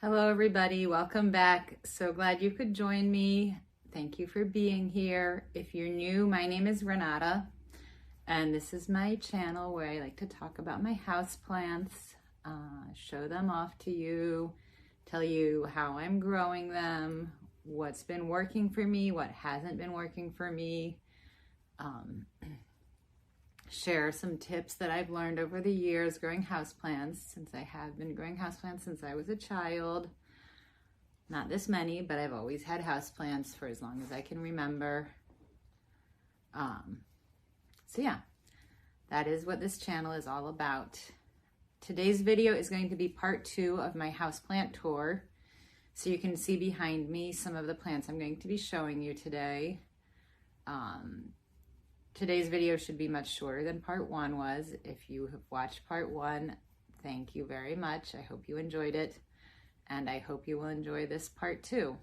Hello everybody, welcome back. So glad you could join me. Thank you for being here. If you're new, my name is Renata and this is my channel where I like to talk about my houseplants, show them off to you, tell you how I'm growing them, what's been working for me, what hasn't been working for me, share some tips that I've learned over the years growing houseplants, since I have been growing houseplants since I was a child. Not this many, but I've always had houseplants for as long as I can remember. So yeah, that is what this channel is all about. Today's video is going to be part 2 of my houseplant tour. So you can see behind me some of the plants I'm going to be showing you today. Today's video should be much shorter than part 1 was. If you have watched part 1, thank you very much. I hope you enjoyed it, and I hope you will enjoy this part 2.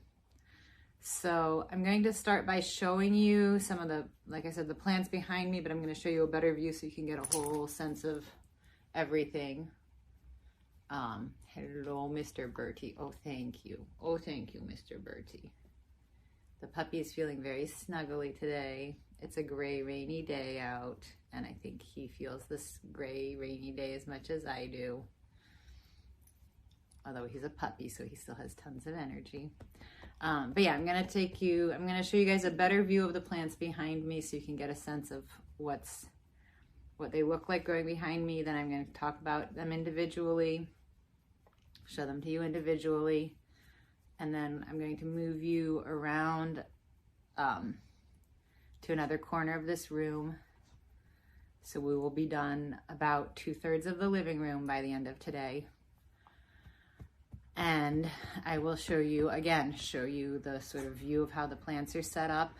So I'm going to start by showing you some of the, like I said, the plants behind me, but I'm going to show you a better view so you can get a whole sense of everything. Hello, Mr. Bertie. Oh, thank you. Oh, thank you, Mr. Bertie. The puppy is feeling very snuggly today. It's a gray, rainy day out, and I think he feels this gray, rainy day as much as I do. Although he's a puppy, so he still has tons of energy. But yeah, I'm going to show you guys a better view of the plants behind me so you can get a sense of what they look like growing behind me. Then I'm going to talk about them individually, show them to you individually, and then I'm going to move you around to another corner of this room. So we will be done about 2/3 of the living room by the end of today. And I will show you the sort of view of how the plants are set up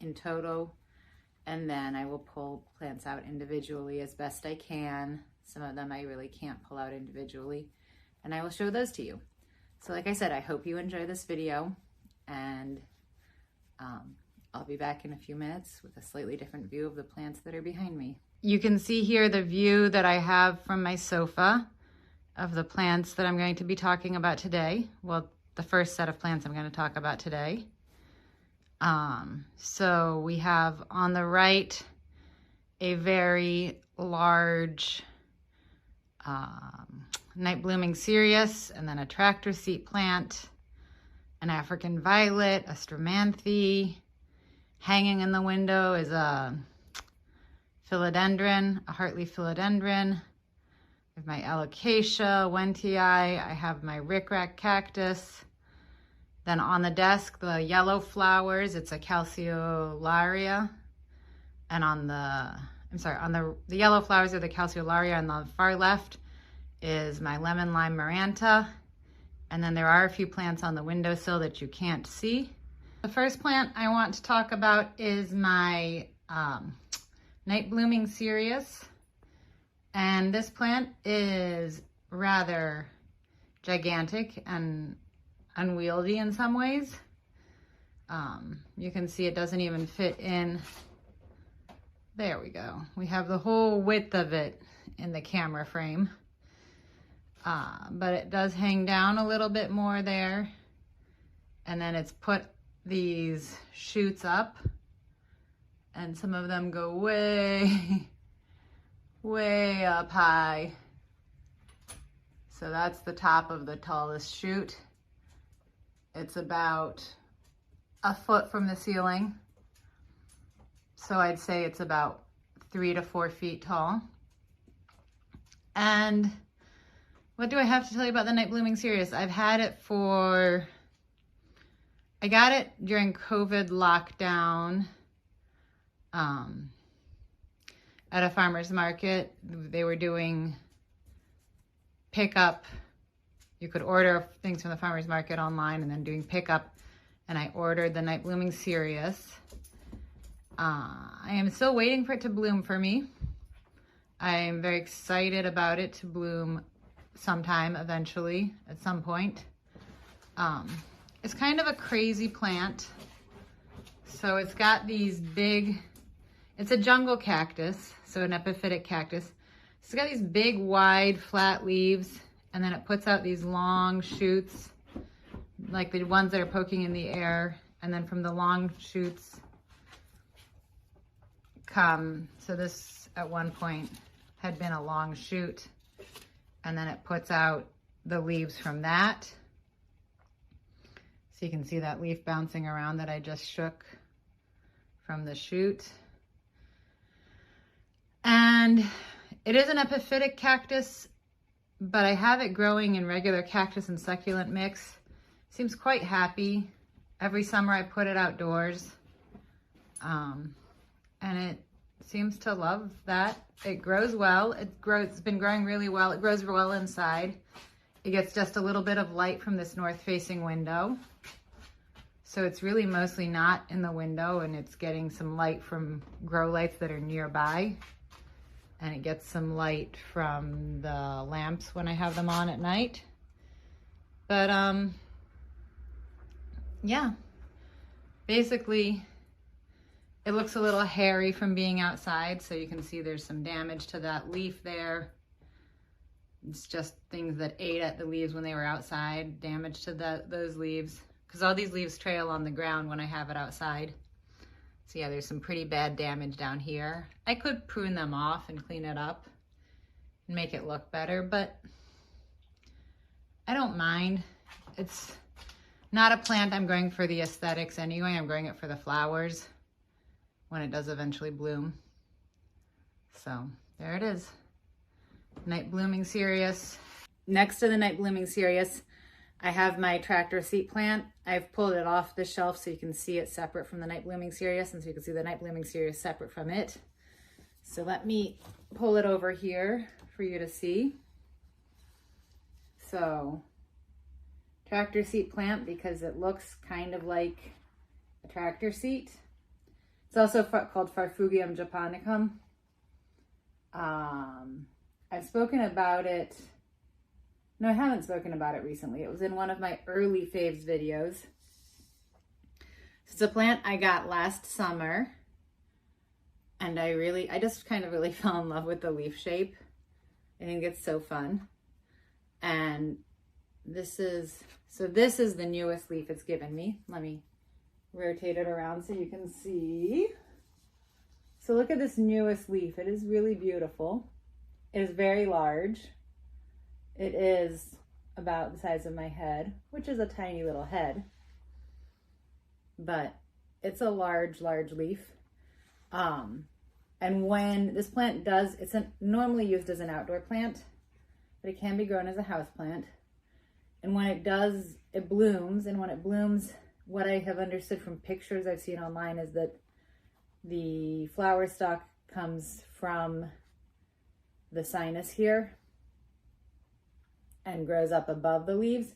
in total. And then I will pull plants out individually as best I can. Some of them I really can't pull out individually. And I will show those to you. So like I said, I hope you enjoy this video, and I'll be back in a few minutes with a slightly different view of the plants that are behind me. You can see here the view that I have from my sofa of the plants that I'm going to be talking about today. Well, the first set of plants I'm going to talk about today. So we have on the right a very large night blooming cereus, and then a tractor seat plant, an African violet, a stramanthe. Hanging in the window is a philodendron, a heartleaf philodendron. I have my alocasia, wentii. I have my rickrack cactus. Then on the desk, the yellow flowers, it's a calceolaria. And on the yellow flowers are the calceolaria. On the far left is my lemon lime maranta. And then there are a few plants on the windowsill that you can't see. The first plant I want to talk about is my night blooming cereus. And this plant is rather gigantic and unwieldy in some ways. You can see it doesn't even fit in. There we go. We have the whole width of it in the camera frame. But it does hang down a little bit more there. And then it's put these shoots up, and some of them go way, way up high. So that's the top of the tallest shoot. It's about a foot from the ceiling. So I'd say it's about 3 to 4 feet tall. And what do I have to tell you about the night blooming cereus? I've had it I got it during COVID lockdown at a farmer's market. They were doing pickup. You could order things from the farmer's market online and then doing pickup. And I ordered the night blooming cereus. I am still waiting for it to bloom for me. I am very excited about it to bloom sometime eventually at some point. It's kind of a crazy plant. So it's got these big, it's a jungle cactus, so an epiphytic cactus. It's got these big, wide, flat leaves, and then it puts out these long shoots, like the ones that are poking in the air, and then from the long shoots come, so this at one point had been a long shoot, and then it puts out the leaves from that. So you can see that leaf bouncing around that I just shook from the shoot. And it is an epiphytic cactus, but I have it growing in regular cactus and succulent mix. Seems quite happy. Every summer I put it outdoors, and it seems to love that. It grows well. It's been growing really well. It grows well inside. It gets just a little bit of light from this north-facing window. So it's really mostly not in the window, and it's getting some light from grow lights that are nearby. And it gets some light from the lamps when I have them on at night. But yeah, basically it looks a little hairy from being outside, so you can see there's some damage to that leaf there. It's just things that ate at the leaves when they were outside, damage to those leaves, because all these leaves trail on the ground when I have it outside. So yeah, there's some pretty bad damage down here. I could prune them off and clean it up and make it look better, but I don't mind. It's not a plant I'm growing for the aesthetics anyway. I'm growing it for the flowers when it does eventually bloom. So there it is. Night blooming cereus. Next to the night blooming cereus, I have my tractor seat plant. I've pulled it off the shelf so you can see it separate from the night blooming cereus, and so you can see the night blooming cereus separate from it. So let me pull it over here for you to see. So tractor seat plant, because it looks kind of like a tractor seat. It's also called Farfugium japonicum. I've spoken about it. No, I haven't spoken about it recently. It was in one of my early faves videos. It's a plant I got last summer, and I just kind of really fell in love with the leaf shape. I think it's so fun. And this is the newest leaf it's given me. Let me rotate it around so you can see. So look at this newest leaf. It is really beautiful. It is very large. It is about the size of my head, which is a tiny little head, but it's a large leaf. And when this plant it's normally used as an outdoor plant, but it can be grown as a house plant. And when it does, it blooms. And when it blooms, what I have understood from pictures I've seen online is that the flower stalk comes from the sinus here and grows up above the leaves.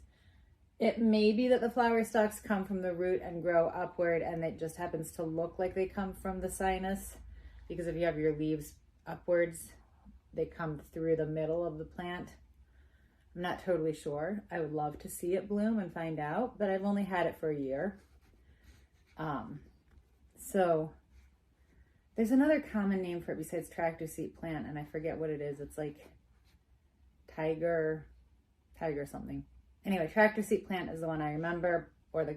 It may be that the flower stalks come from the root and grow upward, and it just happens to look like they come from the sinus, because if you have your leaves upwards, they come through the middle of the plant. I'm not totally sure. I would love to see it bloom and find out, but I've only had it for a year. So there's another common name for it besides tractor seat plant, and I forget what it is. It's like tiger something. Anyway, tractor seat plant is the one I remember, or the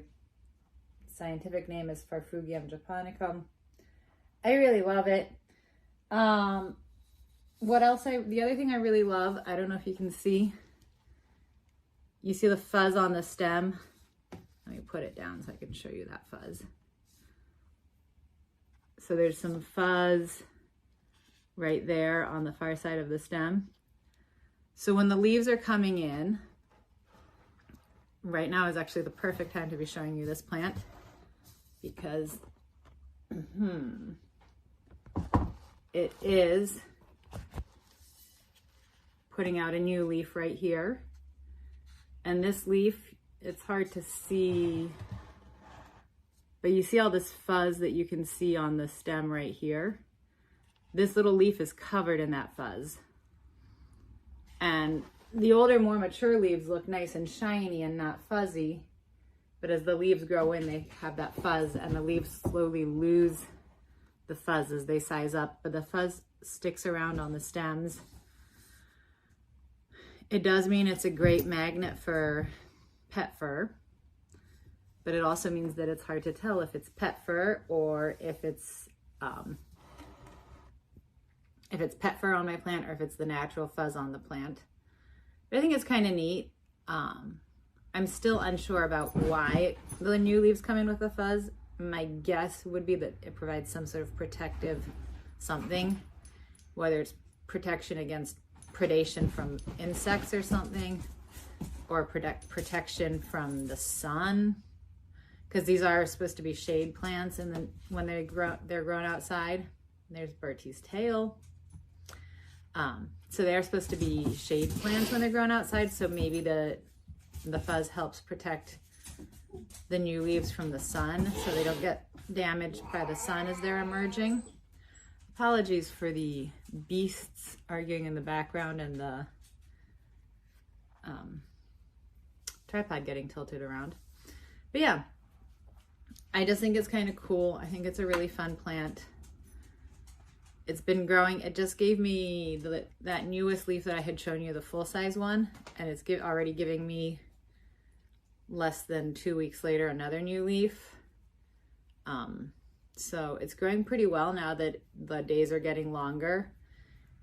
scientific name is Farfugium japonicum. I really love it. What else? The other thing I really love, I don't know if you can see, you see the fuzz on the stem? Let me put it down so I can show you that fuzz. So there's some fuzz right there on the far side of the stem. So when the leaves are coming in, right now is actually the perfect time to be showing you this plant, because it is putting out a new leaf right here. And this leaf, it's hard to see, but you see all this fuzz that you can see on the stem right here. This little leaf is covered in that fuzz. And the older, more mature leaves look nice and shiny and not fuzzy, but as the leaves grow in, they have that fuzz, and the leaves slowly lose the fuzz as they size up, but the fuzz sticks around on the stems. It does mean it's a great magnet for pet fur, but it also means that it's hard to tell if it's pet fur or if it's pet fur on my plant or if it's the natural fuzz on the plant. But I think it's kind of neat. I'm still unsure about why the new leaves come in with a fuzz. My guess would be that it provides some sort of protective something, whether it's protection against predation from insects or something, or protection from the sun, because these are supposed to be shade plants, and then when they're grown outside. There's Bertie's tail. So they're supposed to be shade plants when they're grown outside, so maybe the fuzz helps protect the new leaves from the sun so they don't get damaged by the sun as they're emerging. Apologies for the beasts arguing in the background and the tripod getting tilted around. But yeah, I just think it's kind of cool. I think it's a really fun plant. It's been growing. It just gave me that newest leaf that I had shown you, the full-size one, and it's already giving me less than 2 weeks later another new leaf. So it's growing pretty well now that the days are getting longer.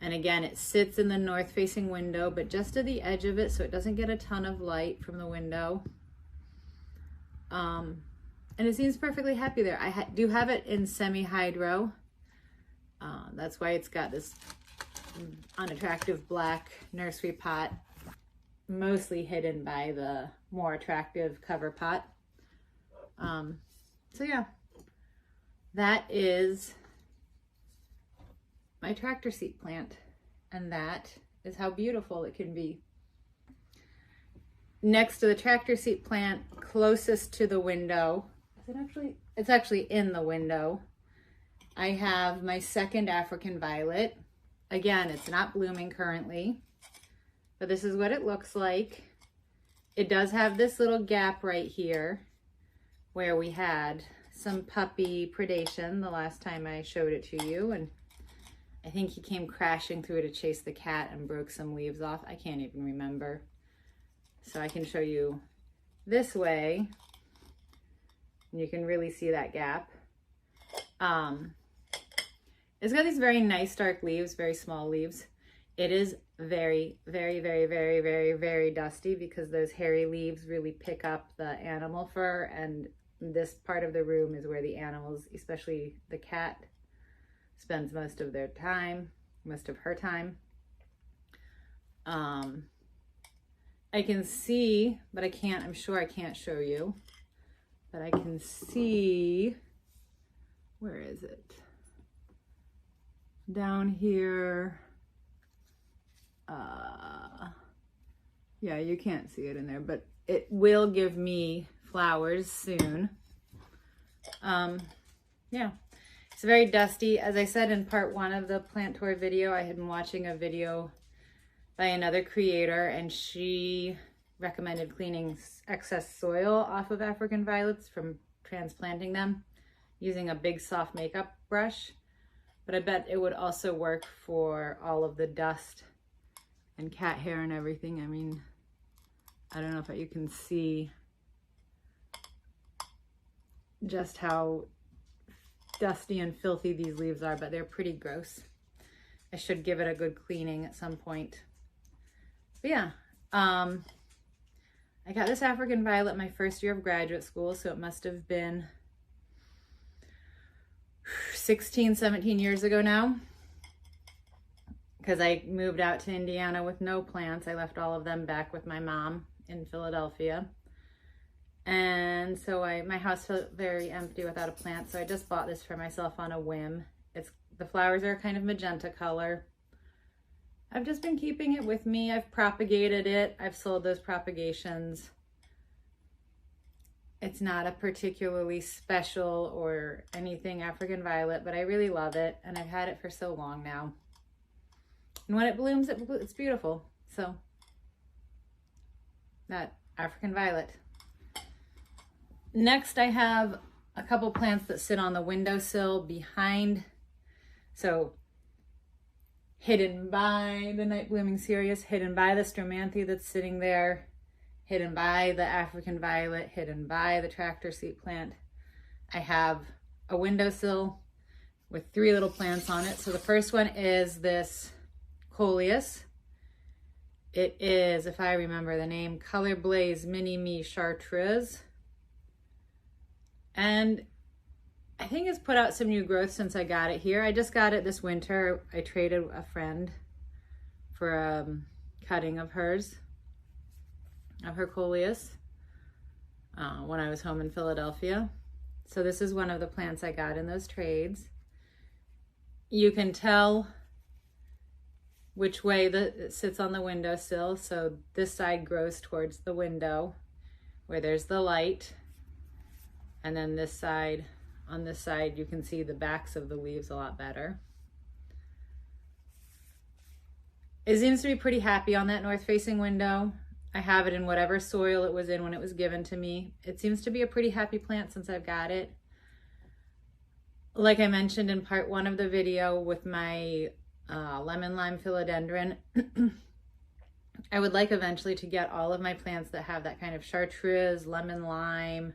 And again, it sits in the north-facing window, but just to the edge of it, so it doesn't get a ton of light from the window. And it seems perfectly happy there. I do have it in semi-hydro. That's why it's got this unattractive black nursery pot, mostly hidden by the more attractive cover pot. So yeah, that is my tractor seat plant, and that is how beautiful it can be. Next to the tractor seat plant, closest to the window, it's actually in the window, I have my second African violet. Again, it's not blooming currently, but this is what it looks like. It does have this little gap right here where we had some puppy predation the last time I showed it to you, and I think he came crashing through to chase the cat and broke some leaves off. I can't even remember. So I can show you this way, and you can really see that gap. It's got these very nice dark leaves, very small leaves. It is very, very, very, very, very, very dusty because those hairy leaves really pick up the animal fur, and this part of the room is where the animals, especially the cat, spends most of her time. I can see, but I'm sure I can't show you, but I can see, where is it? Down here. Yeah, you can't see it in there, but it will give me flowers soon. Yeah, it's very dusty. As I said in part 1 of the plant tour video, I had been watching a video by another creator, and she recommended cleaning excess soil off of African violets from transplanting them using a big soft makeup brush. But I bet it would also work for all of the dust and cat hair and everything. I mean, I don't know if you can see just how dusty and filthy these leaves are, but they're pretty gross. I should give it a good cleaning at some point. But yeah, I got this African violet my first year of graduate school, so it must have been 16, 17 years ago now, because I moved out to Indiana with no plants. I left all of them back with my mom in Philadelphia. And so my house felt very empty without a plant, so I just bought this for myself on a whim. The flowers are kind of magenta color. I've just been keeping it with me. I've propagated it. I've sold those propagations. It's not a particularly special or anything African violet, but I really love it, and I've had it for so long now. And when it blooms, it's beautiful. So that African violet. Next, I have a couple plants that sit on the windowsill behind. So hidden by the Night Blooming Cereus, hidden by the Stromanthe that's sitting there, hidden by the African Violet, hidden by the tractor seat plant. I have a windowsill with 3 little plants on it. So the first one is this Coleus. It is, if I remember the name, Color Blaze Mini Me Chartreuse. And I think it's put out some new growth since I got it here. I just got it this winter. I traded a friend for a cutting of hers, of her Coleus, when I was home in Philadelphia. So this is one of the plants I got in those trades. You can tell which way it sits on the windowsill. So this side grows towards the window where there's the light. And then this side, on this side, you can see the backs of the leaves a lot better. It seems to be pretty happy on that north-facing window. I have it in whatever soil it was in when it was given to me. It seems to be a pretty happy plant since I've got it. Like I mentioned in part 1 of the video with my lemon lime philodendron, I would like eventually to get all of my plants that have that kind of chartreuse, lemon lime,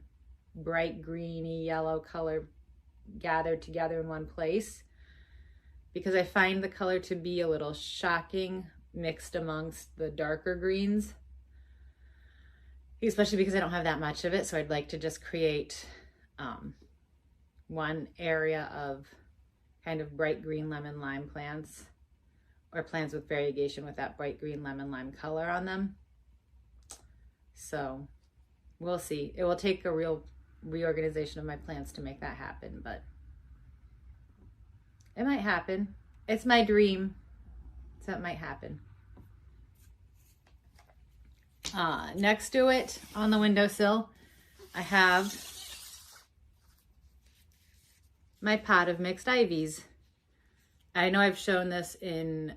bright greeny yellow color gathered together in one place, because I find the color to be a little shocking mixed amongst the darker greens, especially because I don't have that much of it. So I'd like to just create one area of kind of bright green lemon lime plants, or plants with variegation with that bright green lemon lime color on them. So we'll see. It will take a real reorganization of my plants to make that happen, but it might happen. It's my dream, so it might happen. Next to it on the windowsill, I have my pot of mixed ivies. I know I've shown this in,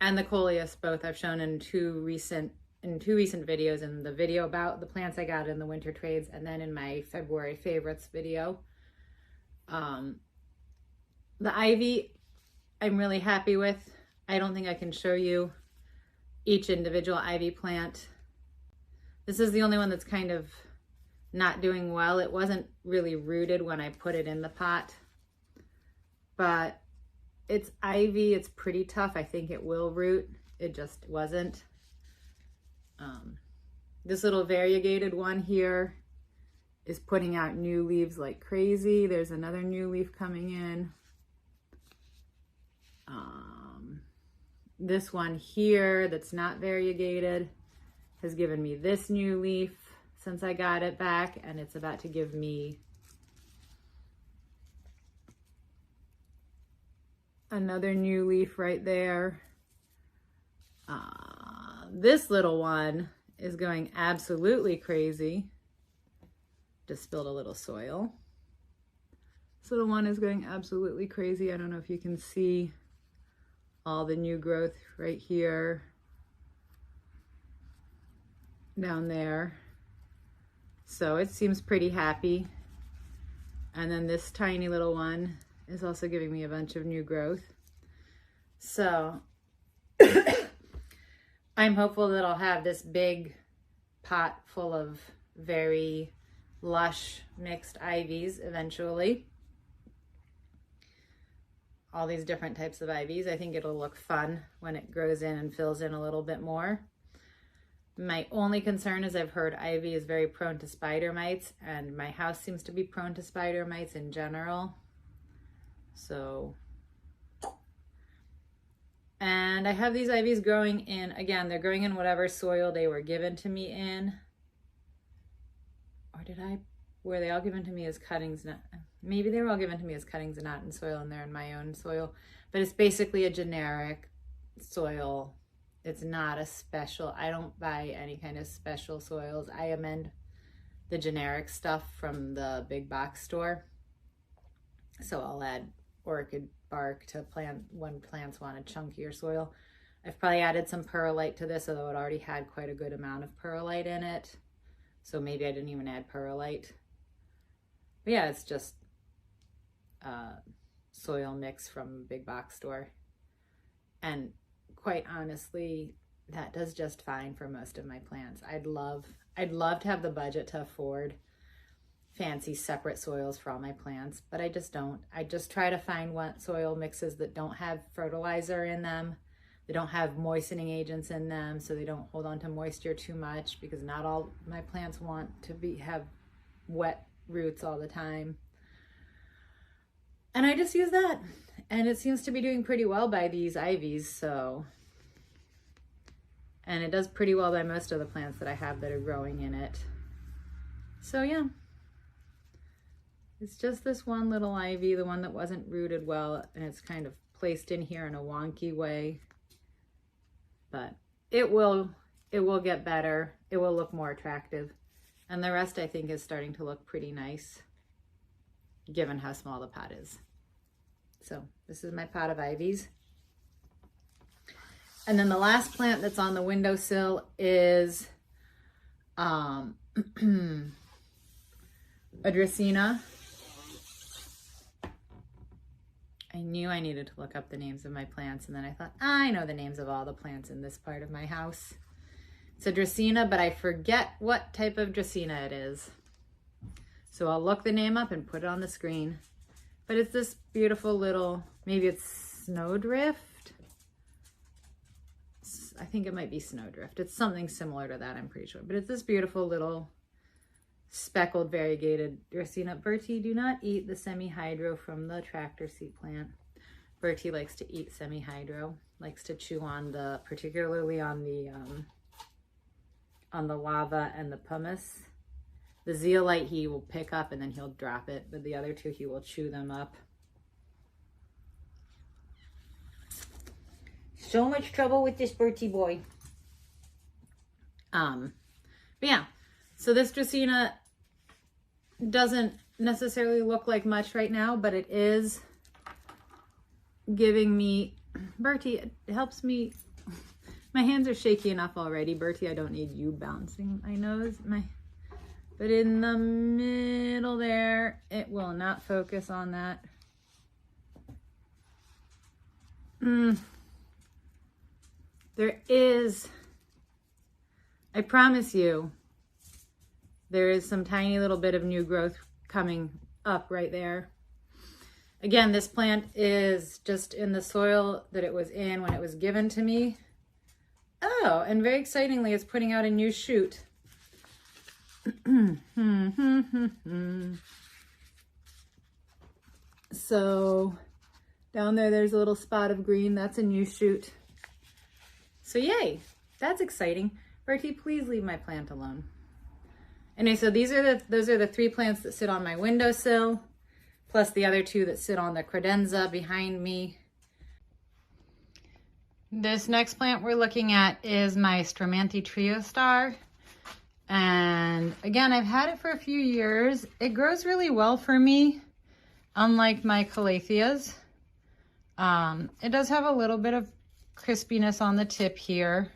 and the Coleus both, I've shown in two recent videos, in the video about the plants I got in the winter trades, and then in my February favorites video. The ivy I'm really happy with. I don't think I can show you each individual ivy plant. This is the only one that's kind of not doing well. It wasn't really rooted when I put it in the pot, but it's ivy. It's pretty tough. I think it will root. It just wasn't. This little variegated one here is putting out new leaves like crazy. There's another new leaf coming in. This one here that's not variegated has given me this new leaf since I got it back, and it's about to give me another new leaf right there. This little one is going absolutely crazy. Just spilled a little soil. This little one is going absolutely crazy. I don't know if you can see all the new growth right here, down there. So it seems pretty happy. And then this tiny little one is also giving me a bunch of new growth. So I'm hopeful that I'll have this big pot full of very lush mixed ivies eventually. All these different types of ivies. I think it'll look fun when it grows in and fills in a little bit more. My only concern is I've heard ivy is very prone to spider mites, and my house seems to be prone to spider mites in general. So, and I have these ivies growing in, again, they're growing in whatever soil they were given to me in. Or were they all given to me as cuttings? Maybe they were all given to me as cuttings and not in soil, and they're in my own soil. But it's basically a generic soil. It's not a special, I don't buy any kind of special soils. I amend the generic stuff from the big box store. So I'll add orchid bark to plant when plants want a chunkier soil. I've probably added some perlite to this, although it already had quite a good amount of perlite in it. So maybe I didn't even add perlite. But yeah, it's just soil mix from big box store. And quite honestly, that does just fine for most of my plants. I'd love to have the budget to afford fancy separate soils for all my plants, but I just don't. I just try to find soil mixes that don't have fertilizer in them. They don't have moistening agents in them, so they don't hold on to moisture too much, because not all my plants want to have wet roots all the time. And I just use that, and it seems to be doing pretty well by these ivies, so. And it does pretty well by most of the plants that I have that are growing in it. So yeah, it's just this one little ivy, the one that wasn't rooted well, and it's kind of placed in here in a wonky way. But it will get better. It will look more attractive. And the rest I think is starting to look pretty nice, given how small the pot is. So this is my pot of ivies. And then the last plant that's on the windowsill is a Dracaena. I knew I needed to look up the names of my plants, and then I thought, I know the names of all the plants in this part of my house. It's a Dracaena, but I forget what type of Dracaena it is. So I'll look the name up and put it on the screen. But it's this beautiful little, maybe it's snowdrift. I think it might be snowdrift. It's something similar to that, I'm pretty sure. But it's this beautiful little speckled variegated Dracaena. Bertie, do not eat the semi-hydro from the tractor seat plant. Bertie likes to eat semi-hydro, likes to chew on the, particularly on the lava and the pumice. The zeolite he will pick up and then he'll drop it, but the other two he will chew them up. So much trouble with this Bertie boy. But yeah, so this Dracaena doesn't necessarily look like much right now, but it is giving me, Bertie, it helps me. My hands are shaky enough already. Bertie, I don't need you bouncing my nose. But in the middle there, it will not focus on that. There is, I promise you, there is some tiny little bit of new growth coming up right there. Again, this plant is just in the soil that it was in when it was given to me. Oh, and very excitingly, it's putting out a new shoot. So down there's a little spot of green. That's a new shoot. So yay, that's exciting. Bertie, please leave my plant alone. Anyway, so those are the 3 plants that sit on my windowsill, plus the other 2 that sit on the credenza behind me. This next plant we're looking at is my Stramanthe Trio Star. And again, I've had it for a few years. It grows really well for me, unlike my calatheas. It does have a little bit of crispiness on the tip here,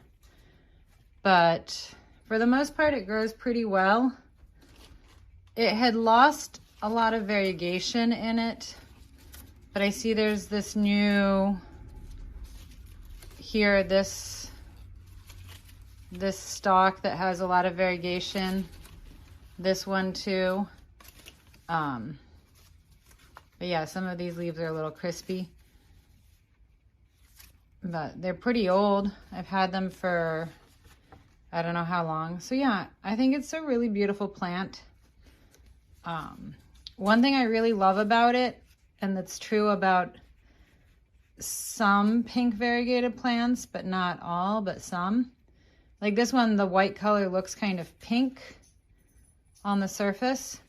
but for the most part it grows pretty well. It had lost a lot of variegation in it, but I see there's this new here, this stalk that has a lot of variegation, this one too. But yeah, some of these leaves are a little crispy, but they're pretty old. I've had them for I don't know how long. So yeah, I think it's a really beautiful plant. One thing I really love about it, and that's true about some pink variegated plants, but not all, but some. Like this one, the white color looks kind of pink on the surface.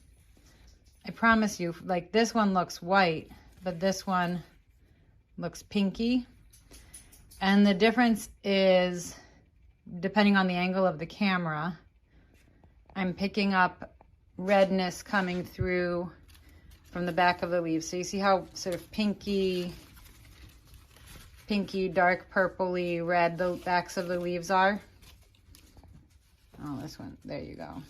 I promise you, like this one looks white, but this one looks pinky. And the difference is, depending on the angle of the camera, I'm picking up redness coming through from the back of the leaves. So you see how sort of pinky, dark purpley red the backs of the leaves are? Oh, this one, there you go.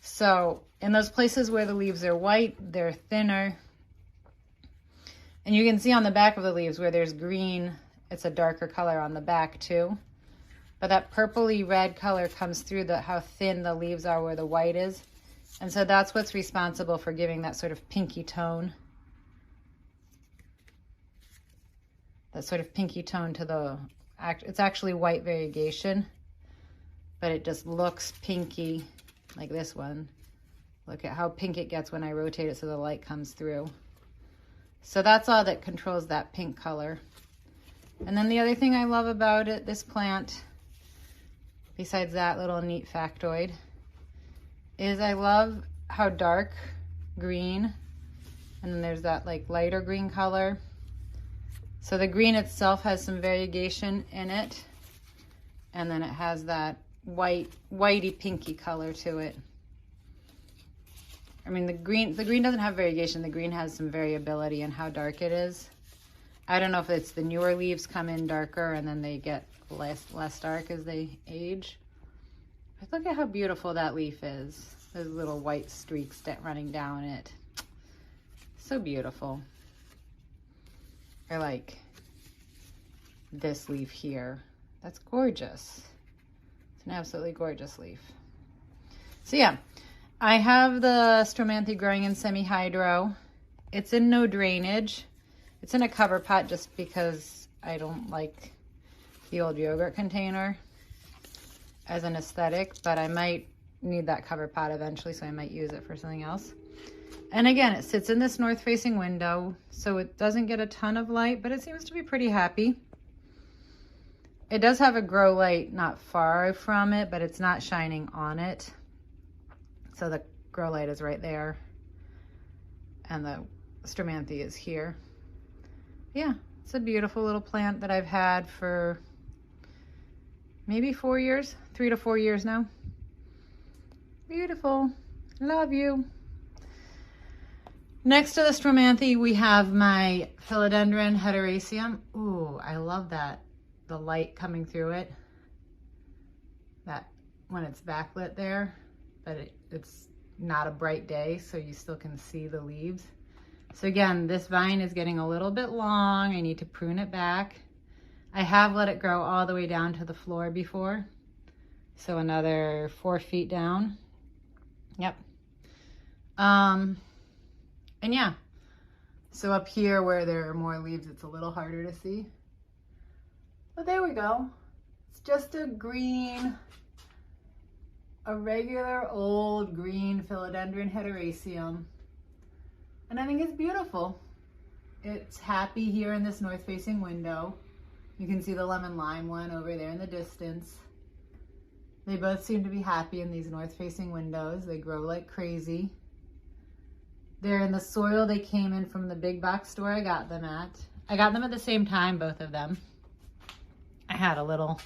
So in those places where the leaves are white, they're thinner. And you can see on the back of the leaves where there's green it's a darker color on the back too. But that purpley red color comes through how thin the leaves are where the white is. And so that's what's responsible for giving that sort of pinky tone. That sort of pinky tone to the, it's actually white variegation, but it just looks pinky like this one. Look at how pink it gets when I rotate it so the light comes through. So that's all that controls that pink color. And then the other thing I love about it, this plant, besides that little neat factoid, is I love how dark green, and then there's that like lighter green color. So the green itself has some variegation in it, and then it has that whitey pinky color to it. I mean, the green doesn't have variegation. The green has some variability in how dark it is. I don't know if it's the newer leaves come in darker and then they get less dark as they age. But look at how beautiful that leaf is. Those little white streaks running down it. So beautiful. Or like this leaf here. That's gorgeous. It's an absolutely gorgeous leaf. So yeah, I have the Stromanthi growing in semi-hydro. It's in no drainage. It's in a cover pot just because I don't like the old yogurt container as an aesthetic, but I might need that cover pot eventually, so I might use it for something else. And again, it sits in this north-facing window, so it doesn't get a ton of light, but it seems to be pretty happy. It does have a grow light not far from it, but it's not shining on it. So the grow light is right there, and the Stromanthi is here. Yeah, it's a beautiful little plant that I've had for maybe 4 years, 3 to 4 years now. Beautiful, love you. Next to the Stromanthi, we have my philodendron hederaceum. Ooh, I love that, the light coming through it. That when it's backlit there, but it's not a bright day, so you still can see the leaves. So again, this vine is getting a little bit long. I need to prune it back. I have let it grow all the way down to the floor before. So another 4 feet down. Yep. And yeah, so up here where there are more leaves, it's a little harder to see. But there we go. It's just a green, a regular old green philodendron hederaceum. And I think it's beautiful. It's happy here in this north-facing window. You can see the lemon lime one over there in the distance. They both seem to be happy in these north-facing windows. They grow like crazy. They're in the soil they came in from the big box store I got them at. I got them at the same time, both of them. I had a little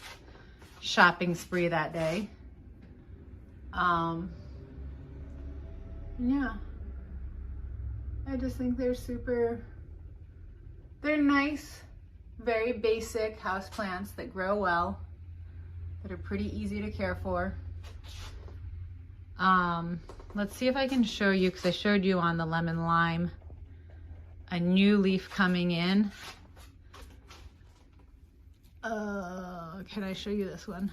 shopping spree that day. Yeah. I just think they're they're nice, very basic houseplants that grow well, that are pretty easy to care for. Let's see if I can show you, because I showed you on the lemon lime, a new leaf coming in. Can I show you this one?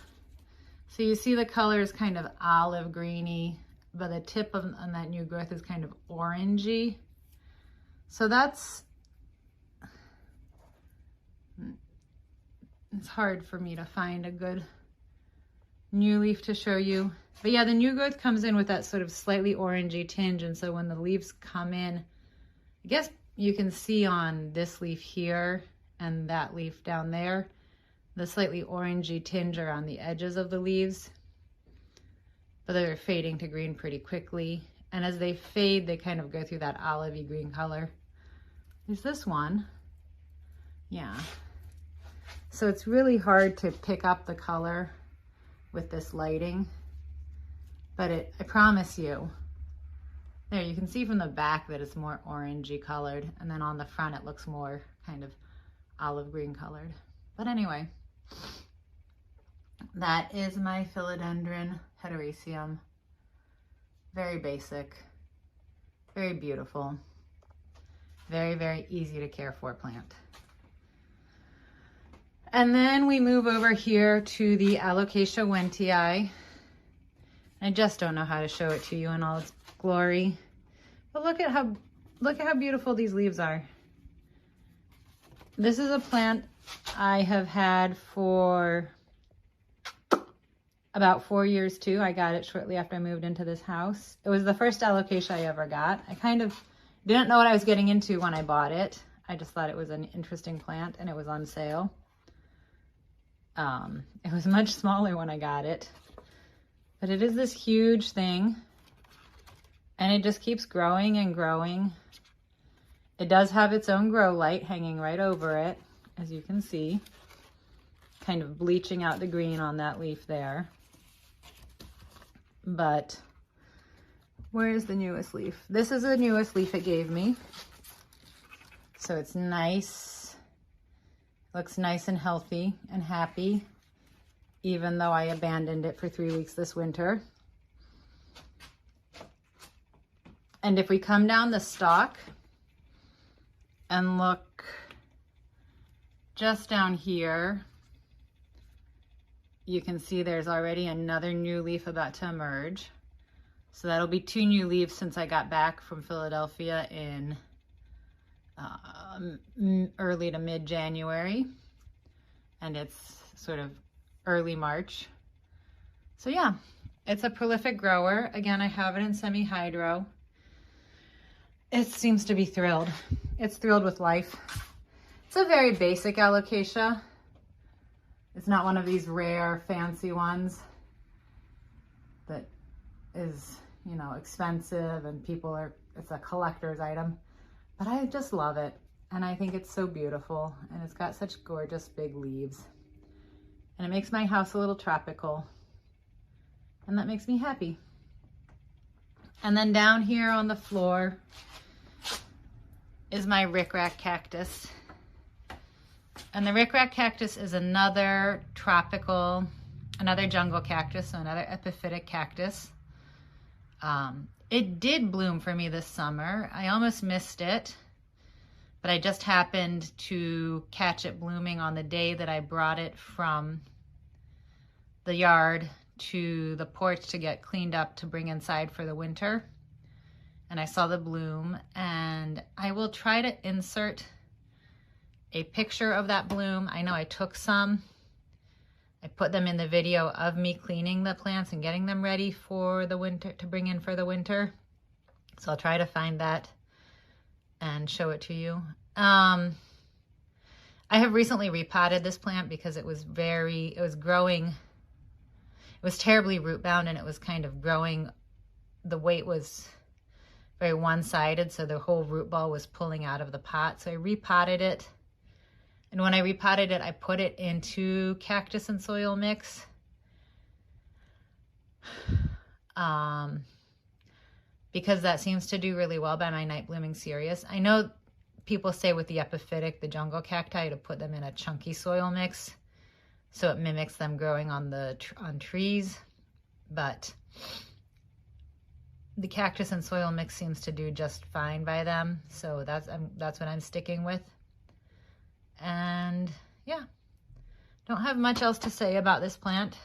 So you see the color is kind of olive greeny, but the tip on that new growth is kind of orangey. So it's hard for me to find a good new leaf to show you. But yeah, the new growth comes in with that sort of slightly orangey tinge, and so when the leaves come in, I guess you can see on this leaf here and that leaf down there, the slightly orangey tinge around the edges of the leaves, but they're fading to green pretty quickly. And as they fade, they kind of go through that olivey green color. There's this one. Yeah. So it's really hard to pick up the color with this lighting, but I promise you, there you can see from the back that it's more orangey colored, and then on the front it looks more kind of olive green colored. But anyway, that is my philodendron hederaceum. Very basic, very beautiful, very, very easy to care for plant. And then we move over here to the Alocasia wentii. I just don't know how to show it to you in all its glory. But look at how beautiful these leaves are. This is a plant I have had for about 4 years too. I got it shortly after I moved into this house. It was the first alocasia I ever got. I kind of didn't know what I was getting into when I bought it. I just thought it was an interesting plant and it was on sale. It was much smaller when I got it, but it is this huge thing and it just keeps growing and growing. It does have its own grow light hanging right over it, as you can see, kind of bleaching out the green on that leaf there. But where's the newest leaf? This is the newest leaf it gave me. So it's nice, looks nice and healthy and happy, even though I abandoned it for 3 weeks this winter. And if we come down the stalk and look just down here, you can see there's already another new leaf about to emerge. So that'll be 2 new leaves since I got back from Philadelphia in early to mid-January. And it's sort of early March. So yeah, it's a prolific grower. Again, I have it in semi-hydro. It seems to be thrilled. It's thrilled with life. It's a very basic alocasia. It's not one of these rare, fancy ones that is, you know, expensive and it's a collector's item. But I just love it. And I think it's so beautiful. And it's got such gorgeous big leaves. And it makes my house a little tropical. And that makes me happy. And then down here on the floor is my rickrack cactus. And the rickrack cactus is another jungle cactus, so another epiphytic cactus. It did bloom for me this summer. I almost missed it, but I just happened to catch it blooming on the day that I brought it from the yard to the porch to get cleaned up to bring inside for the winter. And I saw the bloom, and I will try to insert a picture of that bloom. I know I took some. I put them in the video of me cleaning the plants and getting them ready for the winter, to bring in for the winter. So I'll try to find that and show it to you. I have recently repotted this plant because it was growing, it was terribly root bound, and it was kind of growing, the weight was very one-sided, so the whole root ball was pulling out of the pot. So I repotted it. And when I repotted it, I put it into cactus and soil mix. Because that seems to do really well by my night blooming cereus. I know people say with the epiphytic, the jungle cacti, to put them in a chunky soil mix so it mimics them growing on trees. But the cactus and soil mix seems to do just fine by them. So that's what I'm sticking with. And yeah, don't have much else to say about this plant.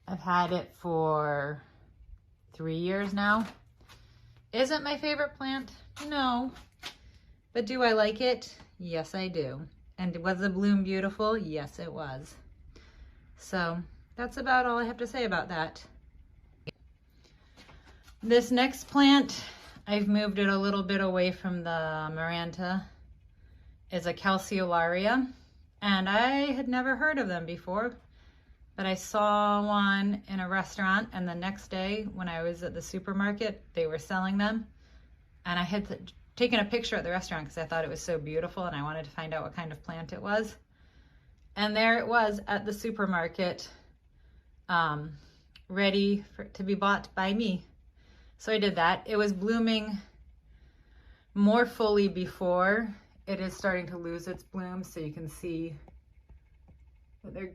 I've had it for 3 years now. Isn't my favorite plant? No. But do I like it? Yes, I do. And was the bloom beautiful? Yes, it was. So that's about all I have to say about that. This next plant, I've moved it a little bit away from the Maranta, is a calceolaria, and I had never heard of them before, but I saw one in a restaurant, and the next day when I was at the supermarket, they were selling them, and I had taken a picture at the restaurant because I thought it was so beautiful and I wanted to find out what kind of plant it was. And there it was at the supermarket, ready to be bought by me. So I did that. It was blooming more fully before. It is starting to lose its bloom, so you can see that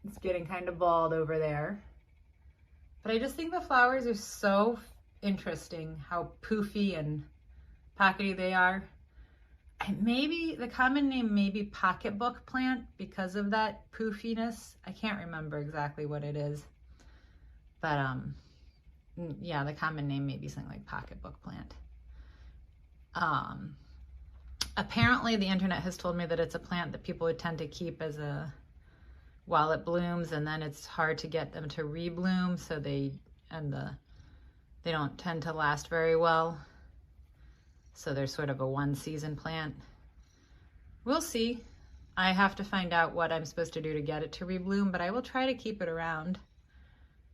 it's getting kind of bald over there. But I just think the flowers are so interesting, how poofy and pockety they are. Maybe the common name may be pocketbook plant because of that poofiness. I can't remember exactly what it is, but yeah, the common name may be something like pocketbook plant. Apparently the internet has told me that it's a plant that people would tend to keep as a while it blooms, and then it's hard to get them to rebloom, so they don't tend to last very well. So they're sort of a one-season plant. We'll see. I have to find out what I'm supposed to do to get it to rebloom, but I will try to keep it around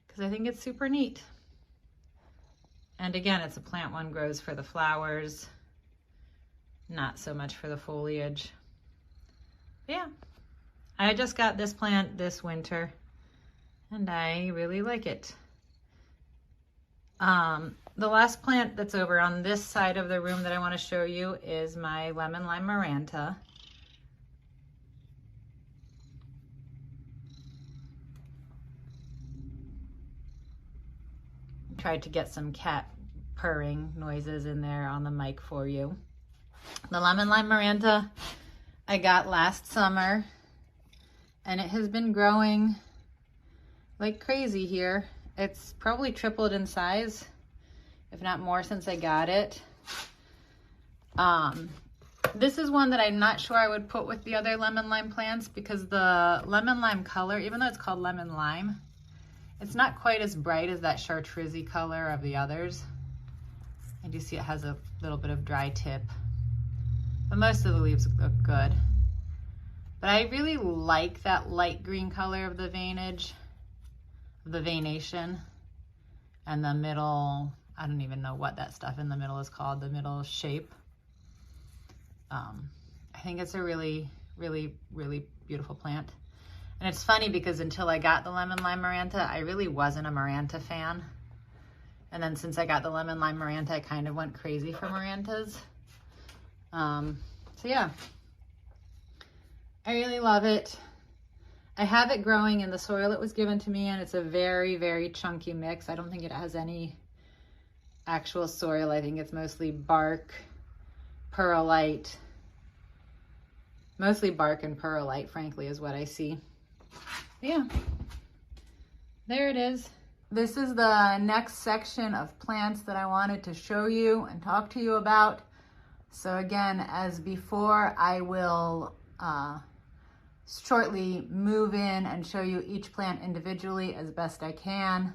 because I think it's super neat. And again, it's a plant one grows for the flowers, not so much for the foliage. But yeah, I just got this plant this winter and I really like it. The last plant that's over on this side of the room that I want to show you is my lemon lime maranta. Tried to get some cat purring noises in there on the mic for you. The lemon lime maranta I got last summer, and it has been growing like crazy here. It's probably tripled in size, if not more, since I got it. This is one that I'm not sure I would put with the other lemon lime plants because the lemon lime color, even though it's called lemon lime, it's not quite as bright as that chartreusey color of the others. I do see it has a little bit of dry tip, but most of the leaves look good. But I really like that light green color of the veinage, the veination, and the middle, I don't even know what that stuff in the middle is called, the middle shape. I think it's a really, really, really beautiful plant. And it's funny because until I got the lemon lime maranta, I really wasn't a maranta fan. And then since I got the lemon lime maranta, I kind of went crazy for marantas. So yeah, I really love it. I have it growing in the soil that was given to me, and it's a very, very chunky mix. I don't think it has any actual soil. I think it's mostly bark, perlite, mostly bark and perlite, frankly, is what I see. Yeah, there it is. This is the next section of plants that I wanted to show you and talk to you about. So again, as before, I will shortly move in and show you each plant individually as best I can.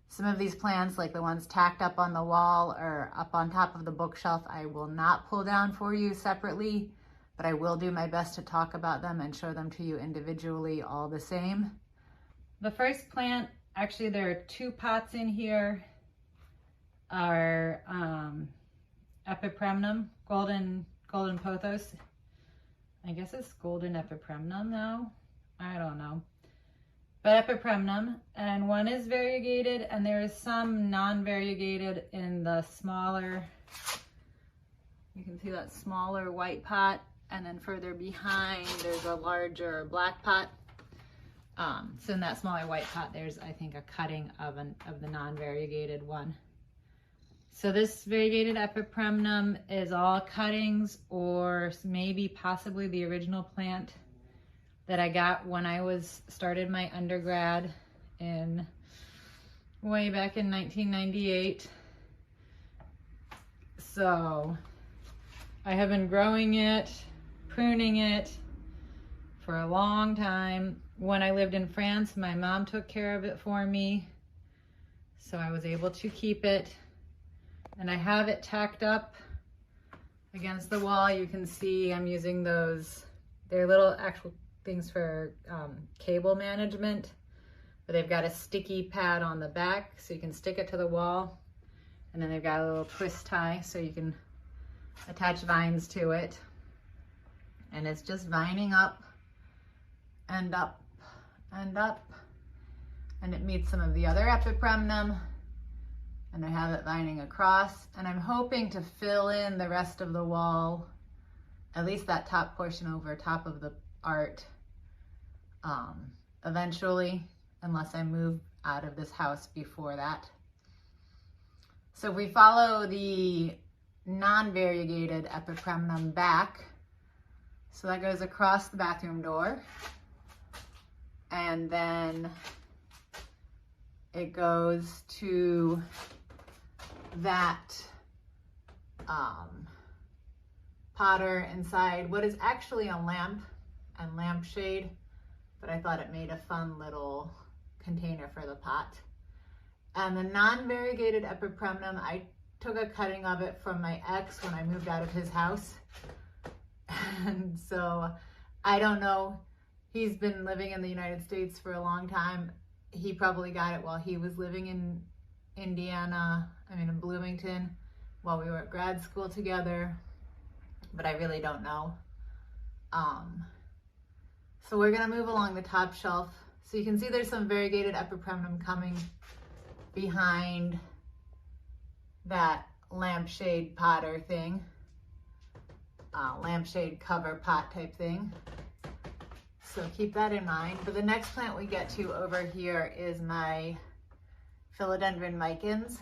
Some of these plants, like the ones tacked up on the wall or up on top of the bookshelf, I will not pull down for you separately, but I will do my best to talk about them and show them to you individually all the same. The first plant, actually there are two pots in here, are Epipremnum, golden pothos. I guess it's golden epipremnum now. I don't know. But epipremnum, and one is variegated, and there is some non-variegated in the smaller, you can see that smaller white pot, and then further behind there's a larger black pot. So in that smaller white pot, there's, I think, a cutting of the non-variegated one. So this variegated epipremnum is all cuttings, or maybe possibly the original plant that I got when I started my undergrad way back in 1998. So I have been growing it, pruning it for a long time. When I lived in France, my mom took care of it for me, so I was able to keep it. And I have it tacked up against the wall. You can see I'm using those, they're little actual things for cable management, but they've got a sticky pad on the back so you can stick it to the wall, and then they've got a little twist tie so you can attach vines to it, and it's just vining up and up and up, and it meets some of the other epipremnum, and I have it vining across, and I'm hoping to fill in the rest of the wall, at least that top portion over top of the art, eventually, unless I move out of this house before that. So if we follow the non-variegated epipremnum back. So that goes across the bathroom door. And then it goes to that potter inside what is actually a lamp and lampshade, but I thought it made a fun little container for the pot. And the non-variegated epipremnum, I took a cutting of it from my ex when I moved out of his house. And so I don't know, he's been living in the United States for a long time. He probably got it while he was living in Indiana, in Bloomington, while we were at grad school together, but I really don't know. So we're gonna move along the top shelf. So you can see there's some variegated epipremnum coming behind that lampshade potter thing, lampshade cover pot type thing. So keep that in mind. But the next plant we get to over here is my philodendron micans.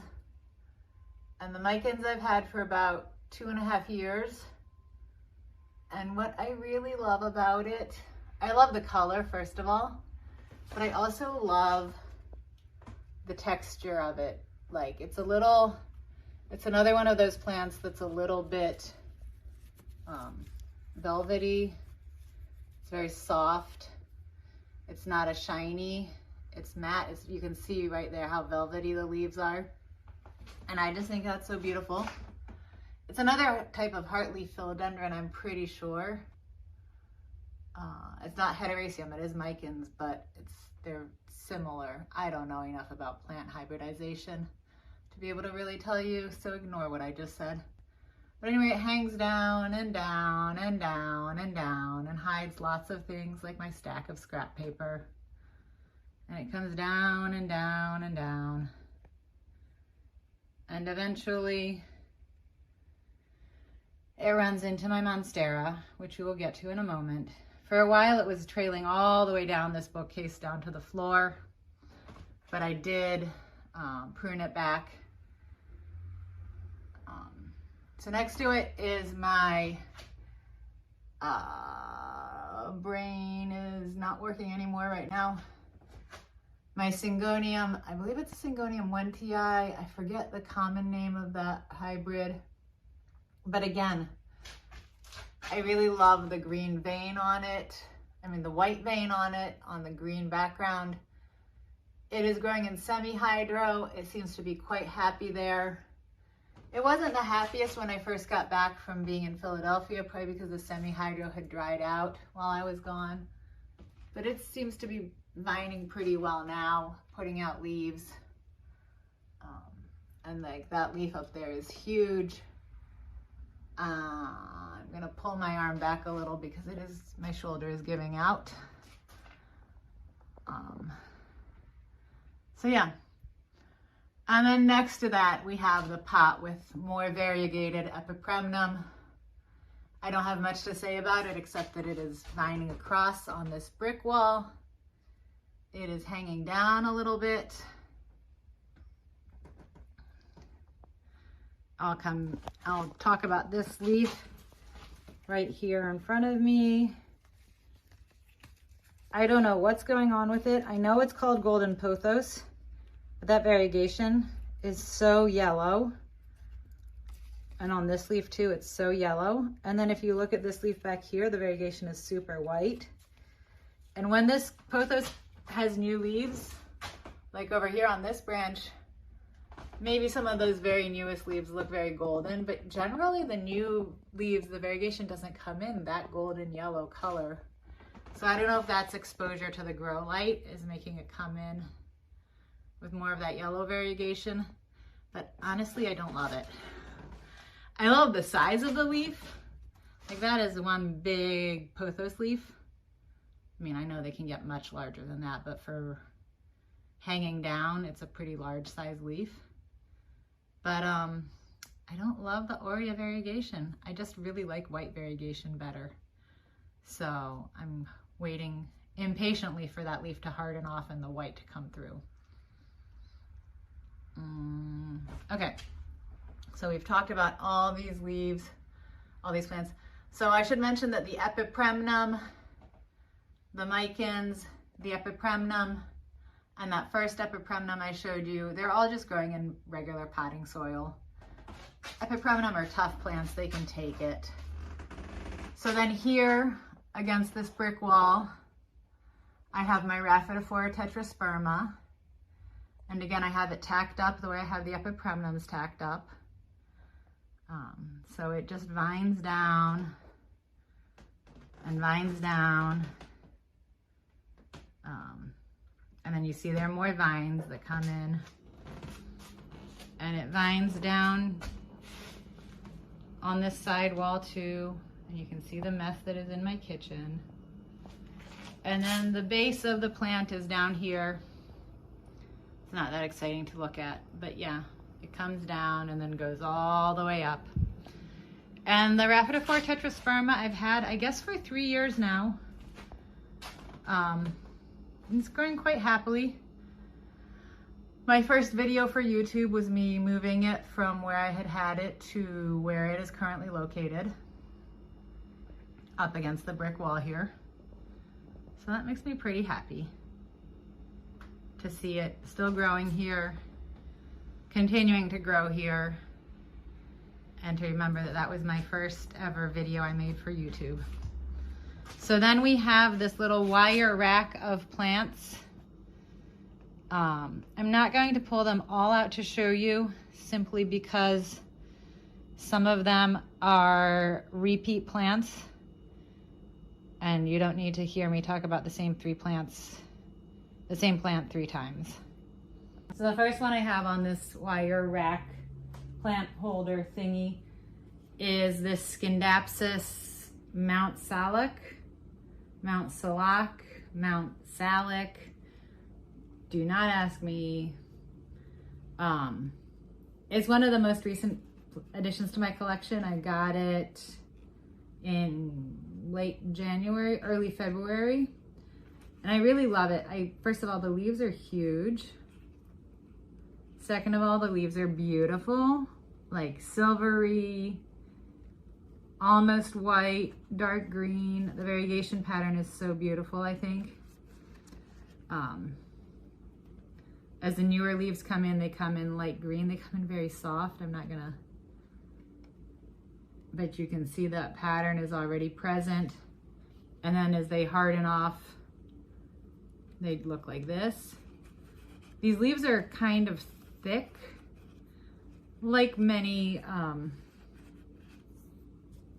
And the micans I've had for about 2.5 years. And what I really love about it, I love the color first of all, but I also love the texture of it. Like it's another one of those plants that's a little bit velvety. It's very soft. It's not a shiny, it's matte. You can see right there how velvety the leaves are. And I just think that's so beautiful. It's another type of heartleaf philodendron, I'm pretty sure. It's not heteroecium, it is micans, but they're similar. I don't know enough about plant hybridization to be able to really tell you, so ignore what I just said. But anyway, it hangs down and down and down and down and hides lots of things like my stack of scrap paper. And it comes down and down and down. And eventually it runs into my monstera, which we will get to in a moment. For a while it was trailing all the way down this bookcase down to the floor, but I did prune it back. So next to it is my, brain is not working anymore right now. My Syngonium, I believe it's a Syngonium 1TI. I forget the common name of that hybrid. But again, I really love the green vein on it. The white vein on it, on the green background. It is growing in semi-hydro. It seems to be quite happy there. It wasn't the happiest when I first got back from being in Philadelphia, probably because the semi-hydro had dried out while I was gone. But it seems to be vining pretty well now, putting out leaves. And like that leaf up there is huge. I'm gonna pull my arm back a little because my shoulder is giving out. So yeah. And then next to that, we have the pot with more variegated epipremnum. I don't have much to say about it except that it is vining across on this brick wall. It is hanging down a little bit. I'll talk about this leaf right here in front of me. I don't know what's going on with it. I know it's called golden pothos, but that variegation is so yellow. And on this leaf too, it's so yellow. And then if you look at this leaf back here, the variegation is super white. And when this pothos has new leaves, like over here on this branch, maybe some of those very newest leaves look very golden, but generally the new leaves, the variegation doesn't come in that golden yellow color. So I don't know if that's exposure to the grow light is making it come in with more of that yellow variegation, but honestly, I don't love it. I love the size of the leaf. Like that is one big pothos leaf. I know they can get much larger than that, but for hanging down, it's a pretty large size leaf. But I don't love the Aurea variegation. I just really like white variegation better. So I'm waiting impatiently for that leaf to harden off and the white to come through. Okay, So we've talked about all these leaves, all these plants. So I should mention that the epipremnum, the micans, the epipremnum, and that first epipremnum I showed you, they're all just growing in regular potting soil. Epipremnum are tough plants, they can take it. So then here against this brick wall, I have my Rhaphidophora tetrasperma. And again, I have it tacked up the way I have the epipremnums tacked up. So it just vines down and vines down. And then you see there are more vines that come in. And it vines down on this side wall too. And you can see the mess that is in my kitchen. And then the base of the plant is down here. It's not that exciting to look at, but yeah, it comes down and then goes all the way up. And the Rhaphidophora tetrasperma I've had, I guess, for 3 years now. It's growing quite happily. My first video for YouTube was me moving it from where I had it to where it is currently located, up against the brick wall here. So that makes me pretty happy to see it still growing here, continuing to grow here, and to remember that that was my first ever video I made for YouTube. So then we have this little wire rack of plants. I'm not going to pull them all out to show you, simply because some of them are repeat plants, and you don't need to hear me talk about the same plant 3 times. So the first one I have on this wire rack plant holder thingy is this Scindapsus Mount Salic. Do not ask me. It's one of the most recent additions to my collection. I got it in late January, early February, and I really love it. First of all, the leaves are huge. Second of all, the leaves are beautiful, like silvery, almost white, dark green. The variegation pattern is so beautiful, I think. As the newer leaves come in, they come in light green. They come in very soft. But you can see that pattern is already present. And then as they harden off, they look like this. These leaves are kind of thick, like many,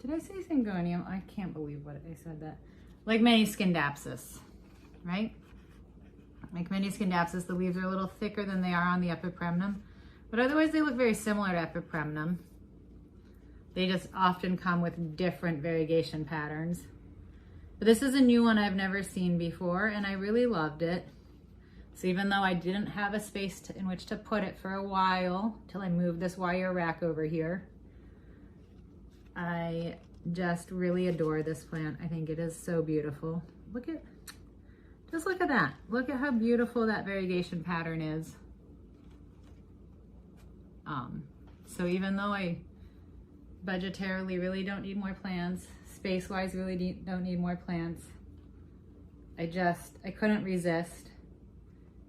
did I say syngonium? I can't believe what I said that. Like many Scindapsus, right? Like many Scindapsus, the leaves are a little thicker than they are on the epipremnum, but otherwise they look very similar to epipremnum. They just often come with different variegation patterns. But this is a new one I've never seen before, and I really loved it. So even though I didn't have a space in which to put it for a while, till I moved this wire rack over here, I just really adore this plant. I think it is so beautiful. Just look at that. Look at how beautiful that variegation pattern is. So even though I budgetarily really don't need more plants, space-wise really don't need more plants, I couldn't resist.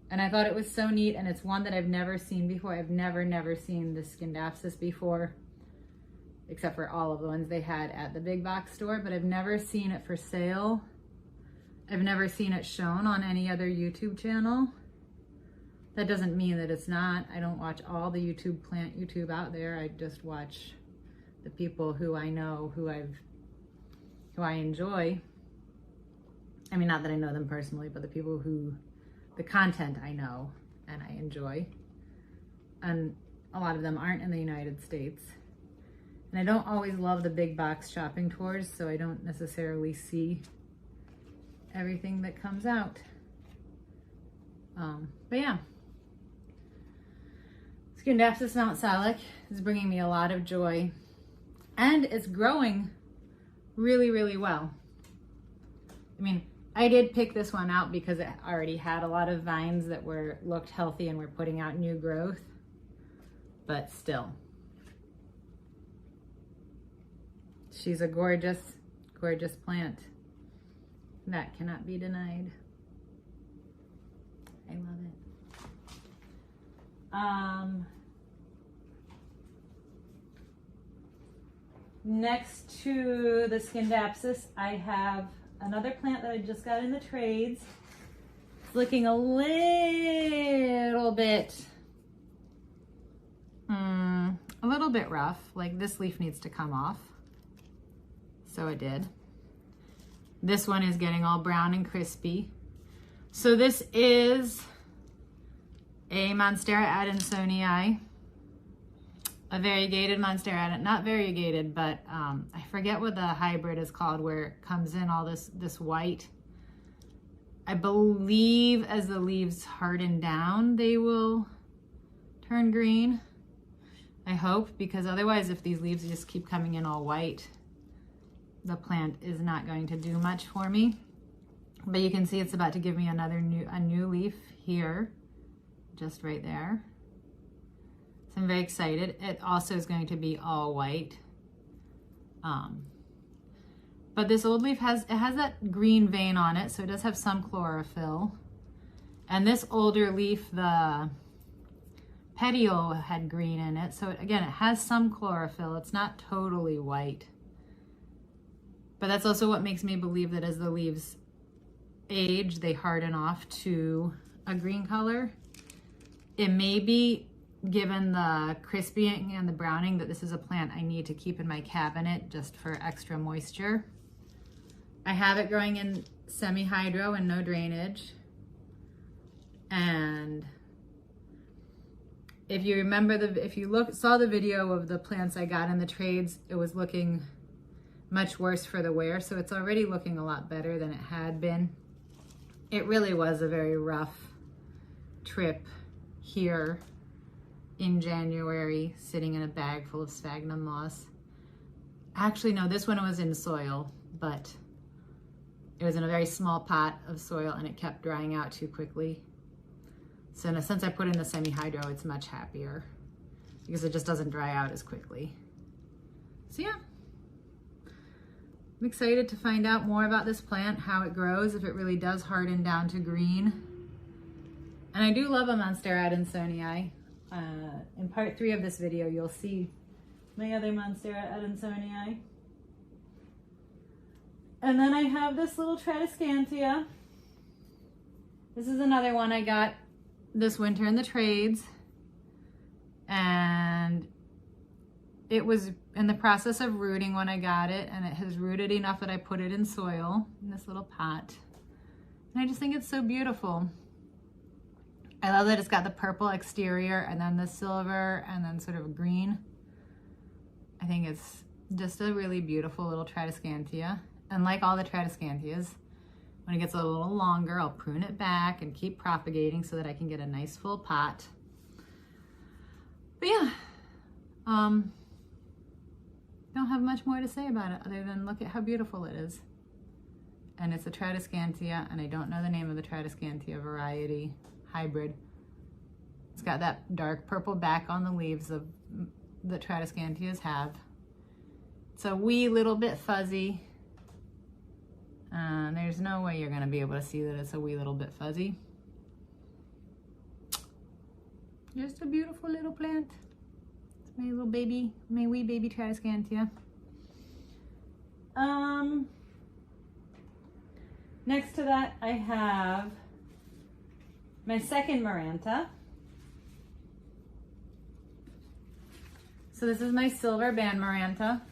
And I thought it was so neat, and it's one that I've never seen before. I've never seen the Scindapsus before, except for all of the ones they had at the big box store, but I've never seen it for sale. I've never seen it shown on any other YouTube channel. That doesn't mean that it's not. I don't watch all the plant YouTube out there. I just watch the people who I know, who I enjoy. I mean, not that I know them personally, but the content I know and I enjoy. And a lot of them aren't in the United States. And I don't always love the big box shopping tours, so I don't necessarily see everything that comes out. But yeah, Scindapsus Mount Salic is bringing me a lot of joy, and it's growing really, really well. I mean, I did pick this one out because it already had a lot of vines that looked healthy and were putting out new growth, but still, She's a gorgeous, gorgeous plant. That cannot be denied. I love it. Next to the Scindapsus, I have another plant that I just got in the trades. It's looking a little bit rough. Like this leaf needs to come off. So it did. This one is getting all brown and crispy. So this is a Monstera Adansonii, a variegated Monstera, not variegated, but I forget what the hybrid is called, where it comes in all this white. I believe as the leaves harden down, they will turn green. I hope, because otherwise if these leaves just keep coming in all white, the plant is not going to do much for me. But you can see it's about to give me a new leaf here, just right there. So I'm very excited. It also is going to be all white. But this old leaf has that green vein on it, so it does have some chlorophyll. And this older leaf, the petiole, had green in it. So again, it has some chlorophyll. It's not totally white. But that's also what makes me believe that as the leaves age, they harden off to a green color. It may be, given the crisping and the browning, that this is a plant I need to keep in my cabinet just for extra moisture. I have it growing in semi-hydro and no drainage. And if you remember, if you saw the video of the plants I got in the trades, it was looking much worse for the wear. So it's already looking a lot better than it had been. It really was a very rough trip here in January, sitting in a bag full of sphagnum moss. Actually, no, this one was in soil, but it was in a very small pot of soil and it kept drying out too quickly. So in a sense, I put in the semi-hydro, it's much happier because it just doesn't dry out as quickly. So yeah, I'm excited to find out more about this plant, how it grows, if it really does harden down to green. And I do love a Monstera Adansonii. In part 3 of this video, you'll see my other Monstera Adansonii. And then I have this little Tradescantia. This is another one I got this winter in the trades. And it was in the process of rooting when I got it, and it has rooted enough that I put it in soil in this little pot. And I just think it's so beautiful. I love that it's got the purple exterior and then the silver and then sort of green. I think it's just a really beautiful little Tradescantia. And like all the Tradescantias, when it gets a little longer, I'll prune it back and keep propagating so that I can get a nice full pot. But yeah, don't have much more to say about it other than look at how beautiful it is. And it's a Tradescantia, and I don't know the name of the Tradescantia variety hybrid. It's got that dark purple back on the leaves of the Tradescantias have. It's a wee little bit fuzzy. There's no way you're gonna be able to see that it's a wee little bit fuzzy. Just a beautiful little plant. It's my little baby, my wee baby Tradescantia. Next to that, I have my second Maranta. So this is my silver band Maranta.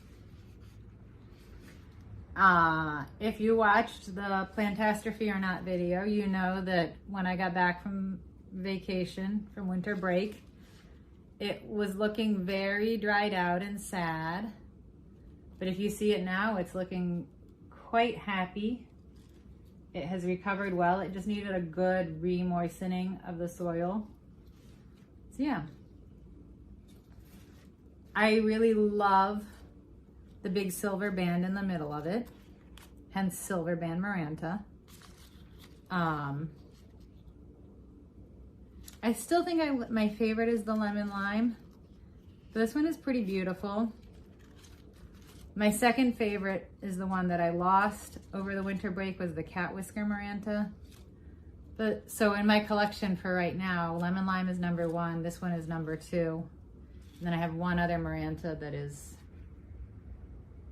If you watched the Plantastrophe or Not video, you know that when I got back from vacation, from winter break, it was looking very dried out and sad. But if you see it now, it's looking quite happy. It has recovered well. It just needed a good re-moistening of the soil. So yeah. I really love the big silver band in the middle of it, hence silver band Maranta. I still think my favorite is the lemon lime. This one is pretty beautiful. My second favorite is the one that I lost over the winter break, was the cat whisker Maranta. So in my collection for right now, lemon lime is number 1. This one is number 2. And then I have one other Maranta that is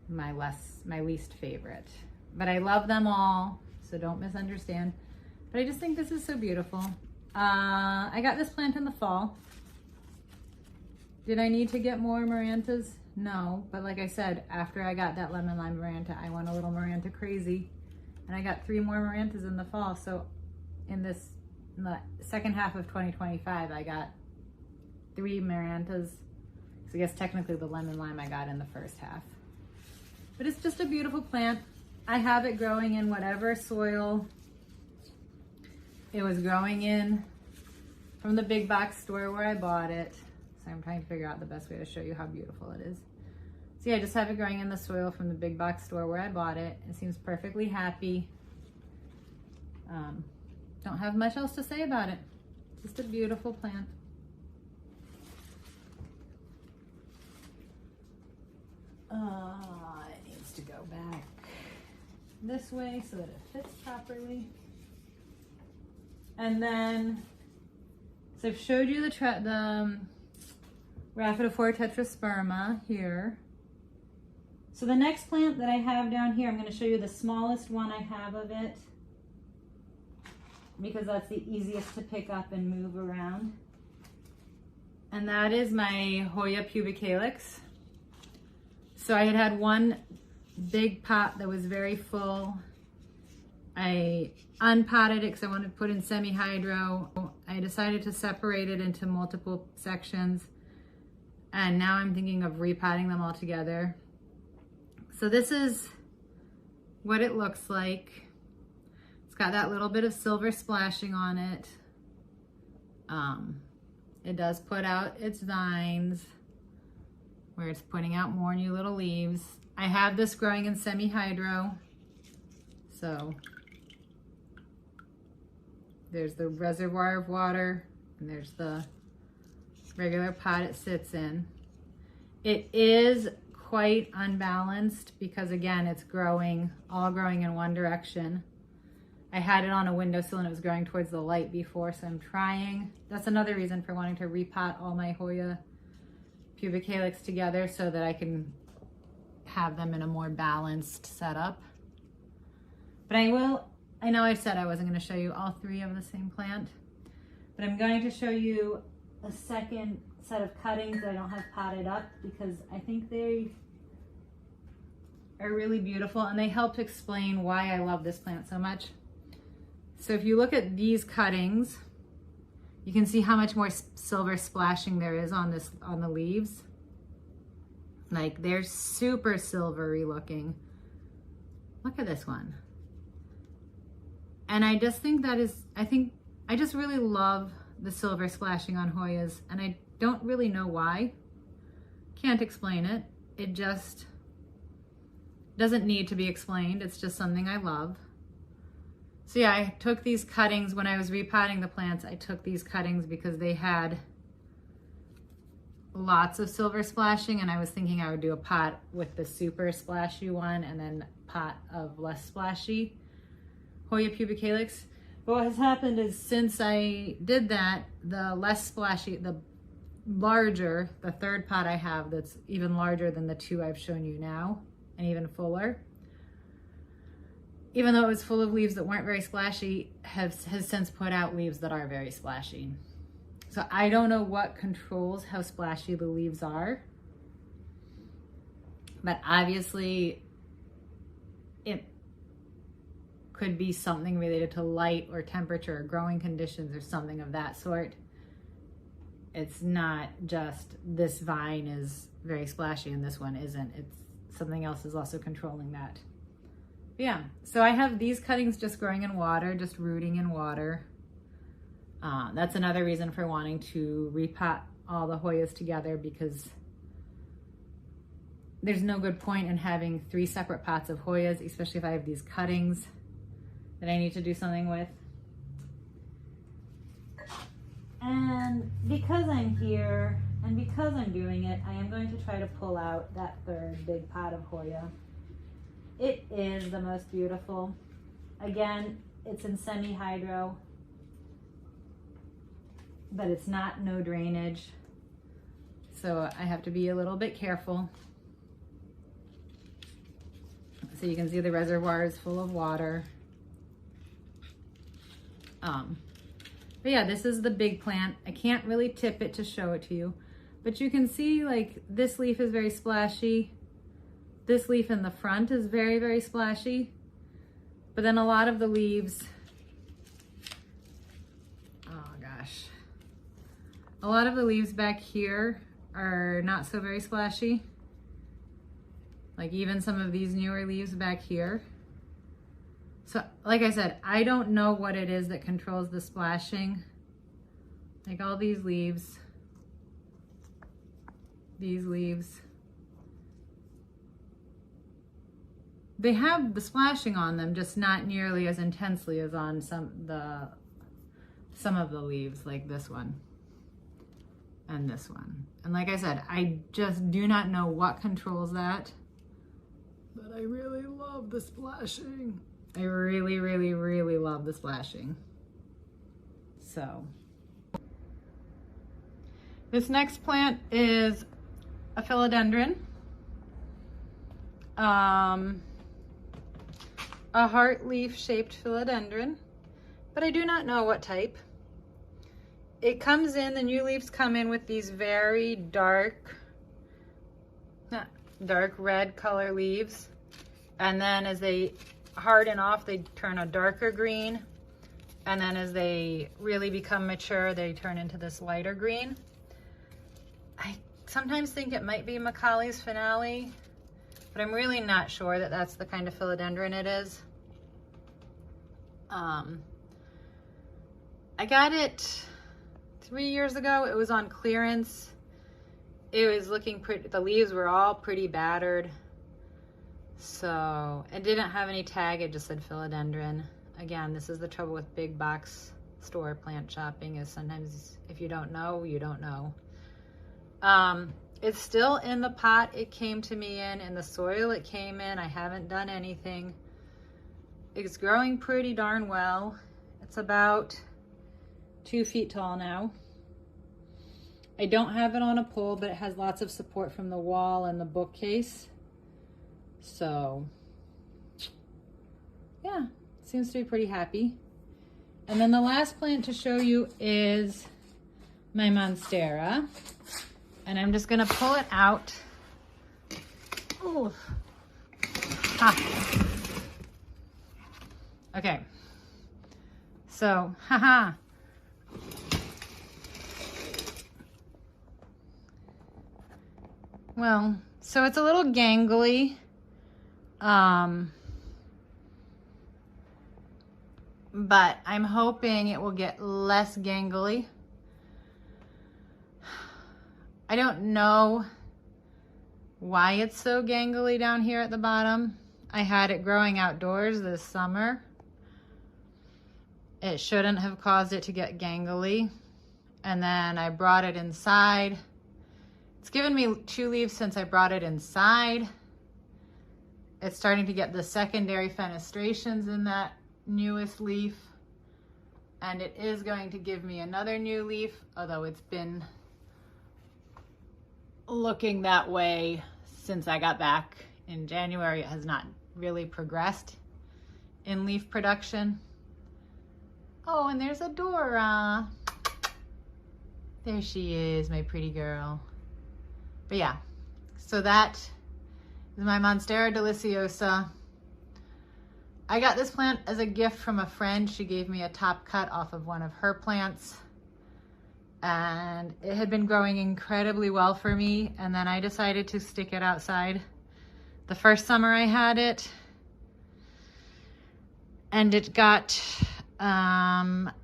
my least favorite. But I love them all, so don't misunderstand. But I just think this is so beautiful. I got this plant in the fall. Did I need to get more Marantas? No, but like I said, after I got that lemon lime Maranta, I went a little Maranta crazy. And I got 3 more Marantas in the fall. So in the second half of 2025, I got 3 Marantas. So I guess technically the lemon lime I got in the first half. But it's just a beautiful plant. I have it growing in whatever soil it was growing in from the big box store where I bought it. So I'm trying to figure out the best way to show you how beautiful it is. So yeah, I just have it growing in the soil from the big box store where I bought it. It seems perfectly happy. Don't have much else to say about it. Just a beautiful plant. It needs to go back this way so that it fits properly. And then, so I've showed you the Rhaphidophora tetrasperma here. So the next plant that I have down here, I'm going to show you the smallest one I have of it, because that's the easiest to pick up and move around. And that is my Hoya pubicalyx. So I had one big pot that was very full. I unpotted it because I wanted to put in semi-hydro. I decided to separate it into multiple sections, and now I'm thinking of repotting them all together. So this is what it looks like. It's got that little bit of silver splashing on it. It does put out its vines, where it's putting out more new little leaves. I have this growing in semi-hydro. So there's the reservoir of water, and there's the regular pot it sits in. It is quite unbalanced because, again, it's all growing in one direction. I had it on a windowsill and it was growing towards the light before, so I'm trying. That's another reason for wanting to repot all my Hoya pubicalyx together so that I can have them in a more balanced setup. But I know I said I wasn't going to show you all 3 of the same plant, but I'm going to show you a second set of cuttings that I don't have potted up because I think they are really beautiful and they help explain why I love this plant so much. So if you look at these cuttings, you can see how much more silver splashing there is on the leaves. Like, they're super silvery looking. Look at this one. And I just think I just really love the silver splashing on Hoyas, and I don't really know why. Can't explain it. It just doesn't need to be explained. It's just something I love. So yeah, I took these cuttings when I was repotting the plants. I took these cuttings because they had lots of silver splashing, and I was thinking I would do a pot with the super splashy one and then a pot of less splashy Hoya pubicalyx. But what has happened is since I did that, the less splashy, the third pot I have that's even larger than the 2 I've shown you now and even fuller, even though it was full of leaves that weren't very splashy, has since put out leaves that are very splashy. So I don't know what controls how splashy the leaves are, but obviously it could be something related to light or temperature or growing conditions or something of that sort. It's not just this vine is very splashy and this one isn't. It's something else is also controlling that. But yeah, so I have these cuttings just growing in water, just rooting in water. That's another reason for wanting to repot all the Hoyas together, because there's no good point in having 3 separate pots of Hoyas, especially if I have these cuttings that I need to do something with. And because I'm here And because I'm doing it, I am going to try to pull out that third big pot of Hoya. It is the most beautiful. Again, it's in semi-hydro, but it's not no drainage. So I have to be a little bit careful. So you can see the reservoir is full of water. But yeah, this is the big plant. I can't really tip it to show it to you, but you can see like this leaf is very splashy. This leaf in the front is very, very splashy. But then a lot of the leaves, oh gosh. A lot of the leaves back here are not so very splashy. Like even some of these newer leaves back here. So like I said, I don't know what it is that controls the splashing. Like all these leaves, they have the splashing on them, just not nearly as intensely as on some of the leaves, like this one and this one. And like I said, I just do not know what controls that, but I really love the splashing. I really, really, really love the splashing. So this next plant is a philodendron. A heart leaf shaped philodendron, but I do not know what type. It comes in, the new leaves come in with these very dark red color leaves. And then as they harden off, they turn a darker green. And then as they really become mature, they turn into this lighter green. I sometimes think it might be Macaulay's Finale, but I'm really not sure that that's the kind of philodendron it is. I got it 3 years ago. It was on clearance. It was looking pretty, the leaves were all pretty battered. So it didn't have any tag, it just said philodendron. Again, this is the trouble with big box store plant shopping, is sometimes if you don't know, you don't know. It's still in the pot it came to me in the soil it came in. I haven't done anything. It's growing pretty darn well. It's about 2 feet tall now. I don't have it on a pole, but it has lots of support from the wall and the bookcase. So yeah, seems to be pretty happy. And then the last plant to show you is my Monstera. And I'm just gonna pull it out. Ooh. Ha. Okay. So, haha. Well, so it's a little gangly. But I'm hoping it will get less gangly. I don't know why it's so gangly down here at the bottom. I had it growing outdoors this summer. It shouldn't have caused it to get gangly. And then I brought it inside. It's given me 2 leaves since I brought it inside. It's starting to get the secondary fenestrations in that newest leaf. And it is going to give me another new leaf, although it's been looking that way since I got back in January. It has not really progressed in leaf production. Oh, and there's Adora. There she is, my pretty girl. But yeah, so that is my Monstera deliciosa. I got this plant as a gift from a friend. She gave me a top cut off of one of her plants. And it had been growing incredibly well for me. And then I decided to stick it outside the first summer I had it. And it got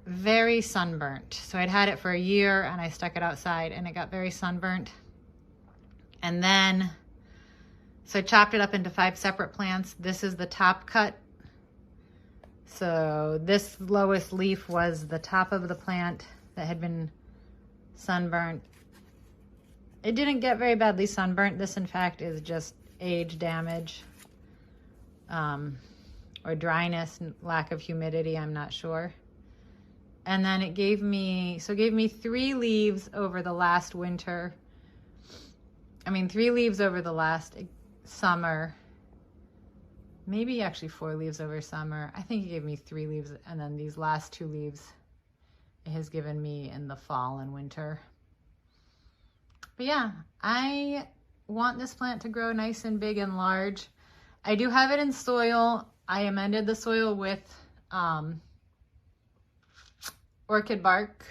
very sunburnt. So I'd had it for a year and I stuck it outside and it got very sunburnt. And then, so I chopped it up into 5 separate plants. This is the top cut. So this lowest leaf was the top of the plant that had been sunburnt. it didn't get very badly sunburnt. This, in fact, is just age damage, or dryness, lack of humidity, I'm not sure. And then it gave me 3 leaves over the last winter. I mean, 3 leaves over the last summer. Maybe actually 4 leaves over summer. I think it gave me 3 leaves, and then these last 2 leaves it has given me in the fall and winter. But yeah, I want this plant to grow nice and big and large. I do have it in soil. I amended the soil with orchid bark.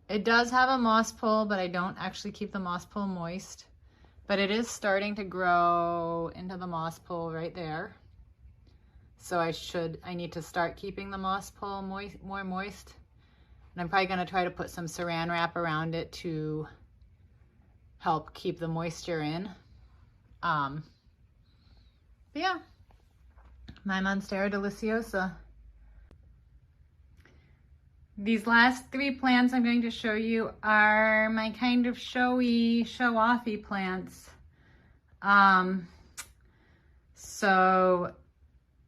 It does have a moss pole, but I don't actually keep the moss pole moist. But it is starting to grow into the moss pole right there. So I need to start keeping the moss pole more moist. And I'm probably gonna try to put some saran wrap around it to help keep the moisture in. But yeah, my Monstera deliciosa. These last 3 plants I'm going to show you are my kind of showy, show-offy plants. So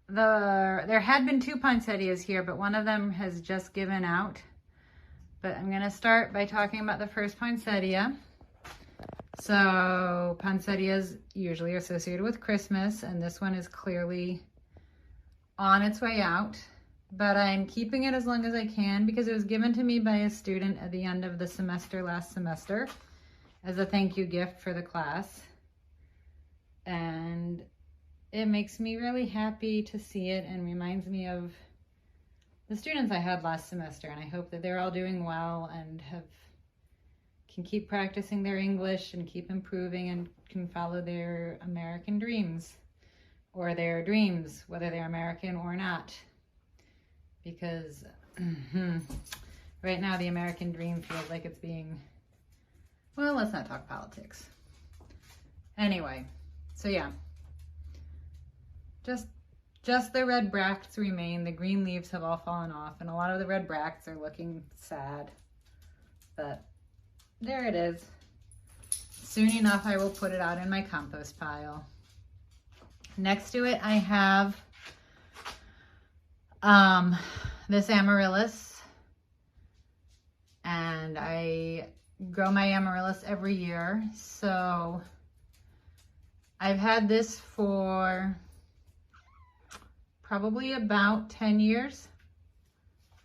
there had been 2 poinsettias here, but one of them has just given out. But I'm gonna start by talking about the first poinsettia. So poinsettias usually are associated with Christmas, and this one is clearly on its way out. But I'm keeping it as long as I can because it was given to me by a student at the end of the semester last semester as a thank you gift for the class. And it makes me really happy to see it and reminds me of the students I had last semester. And I hope that they're all doing well and can keep practicing their English and keep improving and can follow their American dreams, or their dreams, whether they're American or not. Because right now the American dream feels like it's being, well, let's not talk politics. Anyway, so yeah, just the red bracts remain. The green leaves have all fallen off, and a lot of the red bracts are looking sad, but there it is. Soon enough, I will put it out in my compost pile. Next to it, I have this amaryllis, and I grow my amaryllis every year. So I've had this for probably about 10 years.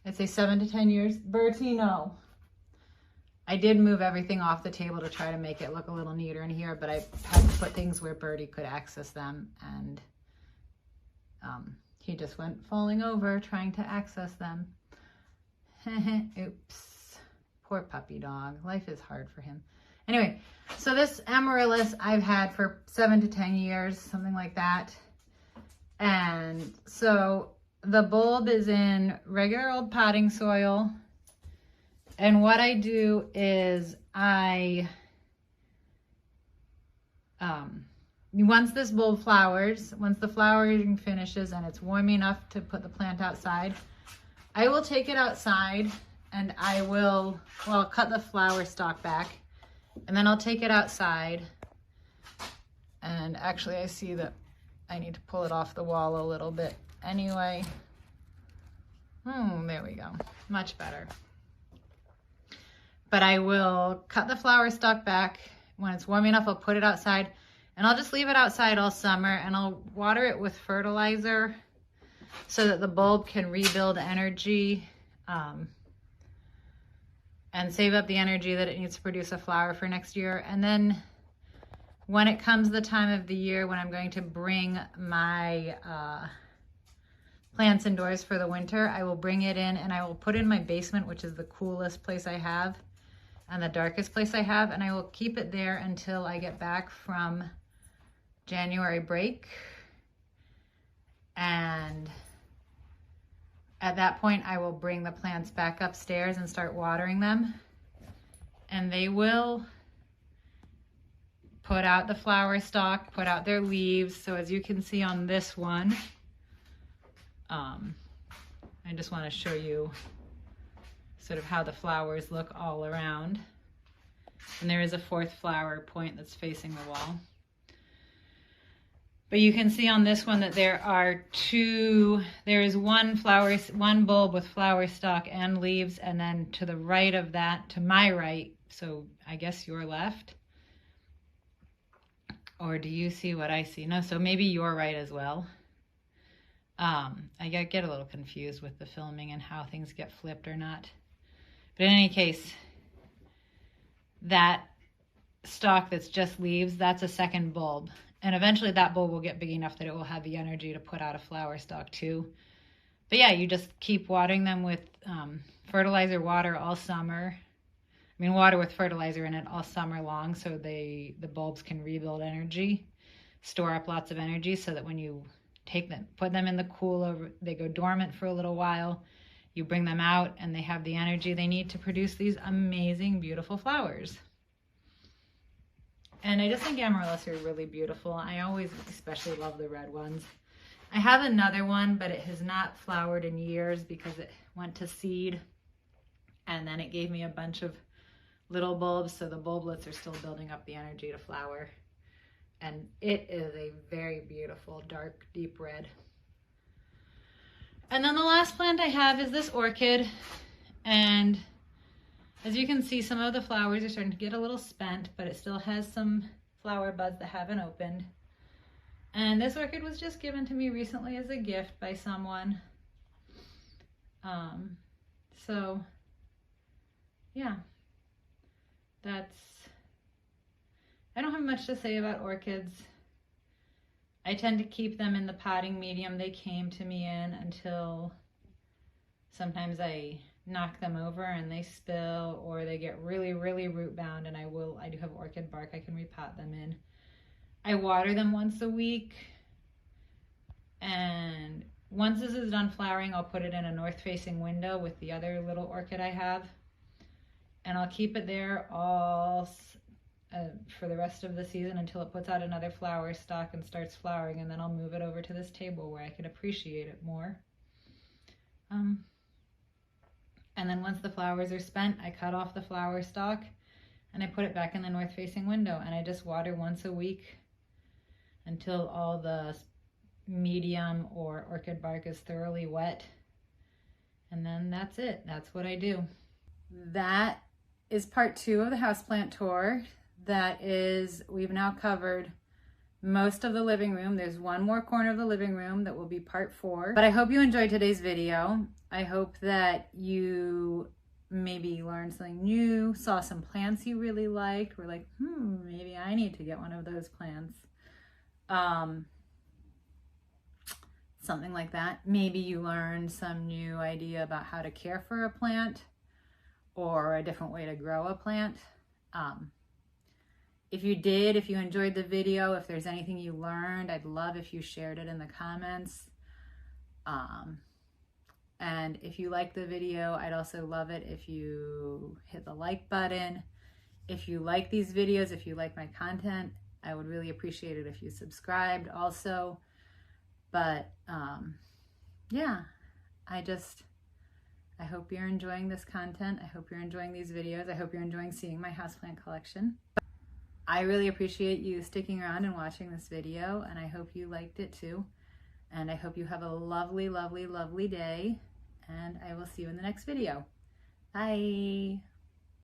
I'd say 7 to 10 years. Bertie, no. I did move everything off the table to try to make it look a little neater in here, but I had to put things where Bertie could access them, and he just went falling over trying to access them. Oops. Poor puppy dog. Life is hard for him. Anyway, so this amaryllis I've had for 7 to 10 years, something like that. And so the bulb is in regular old potting soil. And what I do is once this bulb flowers, once the flowering finishes and it's warm enough to put the plant outside, I will take it outside and I will, well, cut the flower stalk back, and then I'll take it outside. And actually I see that I need to pull it off the wall a little bit anyway. There we go, much better. But I will cut the flower stalk back. When it's warm enough, I'll put it outside, and I'll just leave it outside all summer, and I'll water it with fertilizer so that the bulb can rebuild energy and save up the energy that it needs to produce a flower for next year. And then when it comes the time of the year when I'm going to bring my plants indoors for the winter, I will bring it in and I will put it in my basement, which is the coolest place I have and the darkest place I have, and I will keep it there until I get back from January break. And at that point, I will bring the plants back upstairs and start watering them, and they will put out the flower stalk, put out their leaves. So as you can see on this one, I just want to show you sort of how the flowers look all around. And there is a fourth flower point that's facing the wall. But you can see on this one that there is one bulb with flower stalk and leaves, and then to the right of that, to my right, so I guess your left, or do you see what I see? No, so maybe you're right as well. I get a little confused with the filming and how things get flipped or not. But in any case, that stalk that's just leaves, that's a second bulb. And eventually that bulb will get big enough that it will have the energy to put out a flower stalk too. But yeah, you just keep watering them with fertilizer water all summer. I mean, water with fertilizer in it all summer long, so the bulbs can rebuild energy, store up lots of energy, so that when you put them in the cooler, they go dormant for a little while. You bring them out and they have the energy they need to produce these amazing, beautiful flowers. And I just think amaryllis are really beautiful. I always especially love the red ones. I have another one, but it has not flowered in years because it went to seed. And then it gave me a bunch of little bulbs, so the bulblets are still building up the energy to flower. And it is a very beautiful, dark, deep red. And then the last plant I have is this orchid. And as you can see, some of the flowers are starting to get a little spent, but it still has some flower buds that haven't opened. And this orchid was just given to me recently as a gift by someone. So yeah, I don't have much to say about orchids. I tend to keep them in the potting medium they came to me in until sometimes I knock them over and they spill, or they get really, really root bound, and I do have orchid bark I can repot them in. I water them once a week, and once this is done flowering, I'll put it in a north-facing window with the other little orchid I have, and I'll keep it there for the rest of the season until it puts out another flower stalk and starts flowering, and then I'll move it over to this table where I can appreciate it more. And then once the flowers are spent, I cut off the flower stalk and I put it back in the north-facing window, and I just water once a week until all the medium or orchid bark is thoroughly wet. And then that's it. That's what I do. That is part 2 of the houseplant tour. We've now covered most of the living room. There's one more corner of the living room that will be part 4. But I hope you enjoyed today's video. I hope that you maybe learned something new, saw some plants you really liked, were like, maybe I need to get one of those plants. Something like that. Maybe you learned some new idea about how to care for a plant or a different way to grow a plant. If you enjoyed the video, if there's anything you learned, I'd love if you shared it in the comments. And if you liked the video, I'd also love it if you hit the like button. If you like these videos, if you like my content, I would really appreciate it if you subscribed also. But yeah, I hope you're enjoying this content. I hope you're enjoying these videos. I hope you're enjoying seeing my houseplant collection. I really appreciate you sticking around and watching this video, and I hope you liked it too. And I hope you have a lovely, lovely, lovely day, and I will see you in the next video. Bye.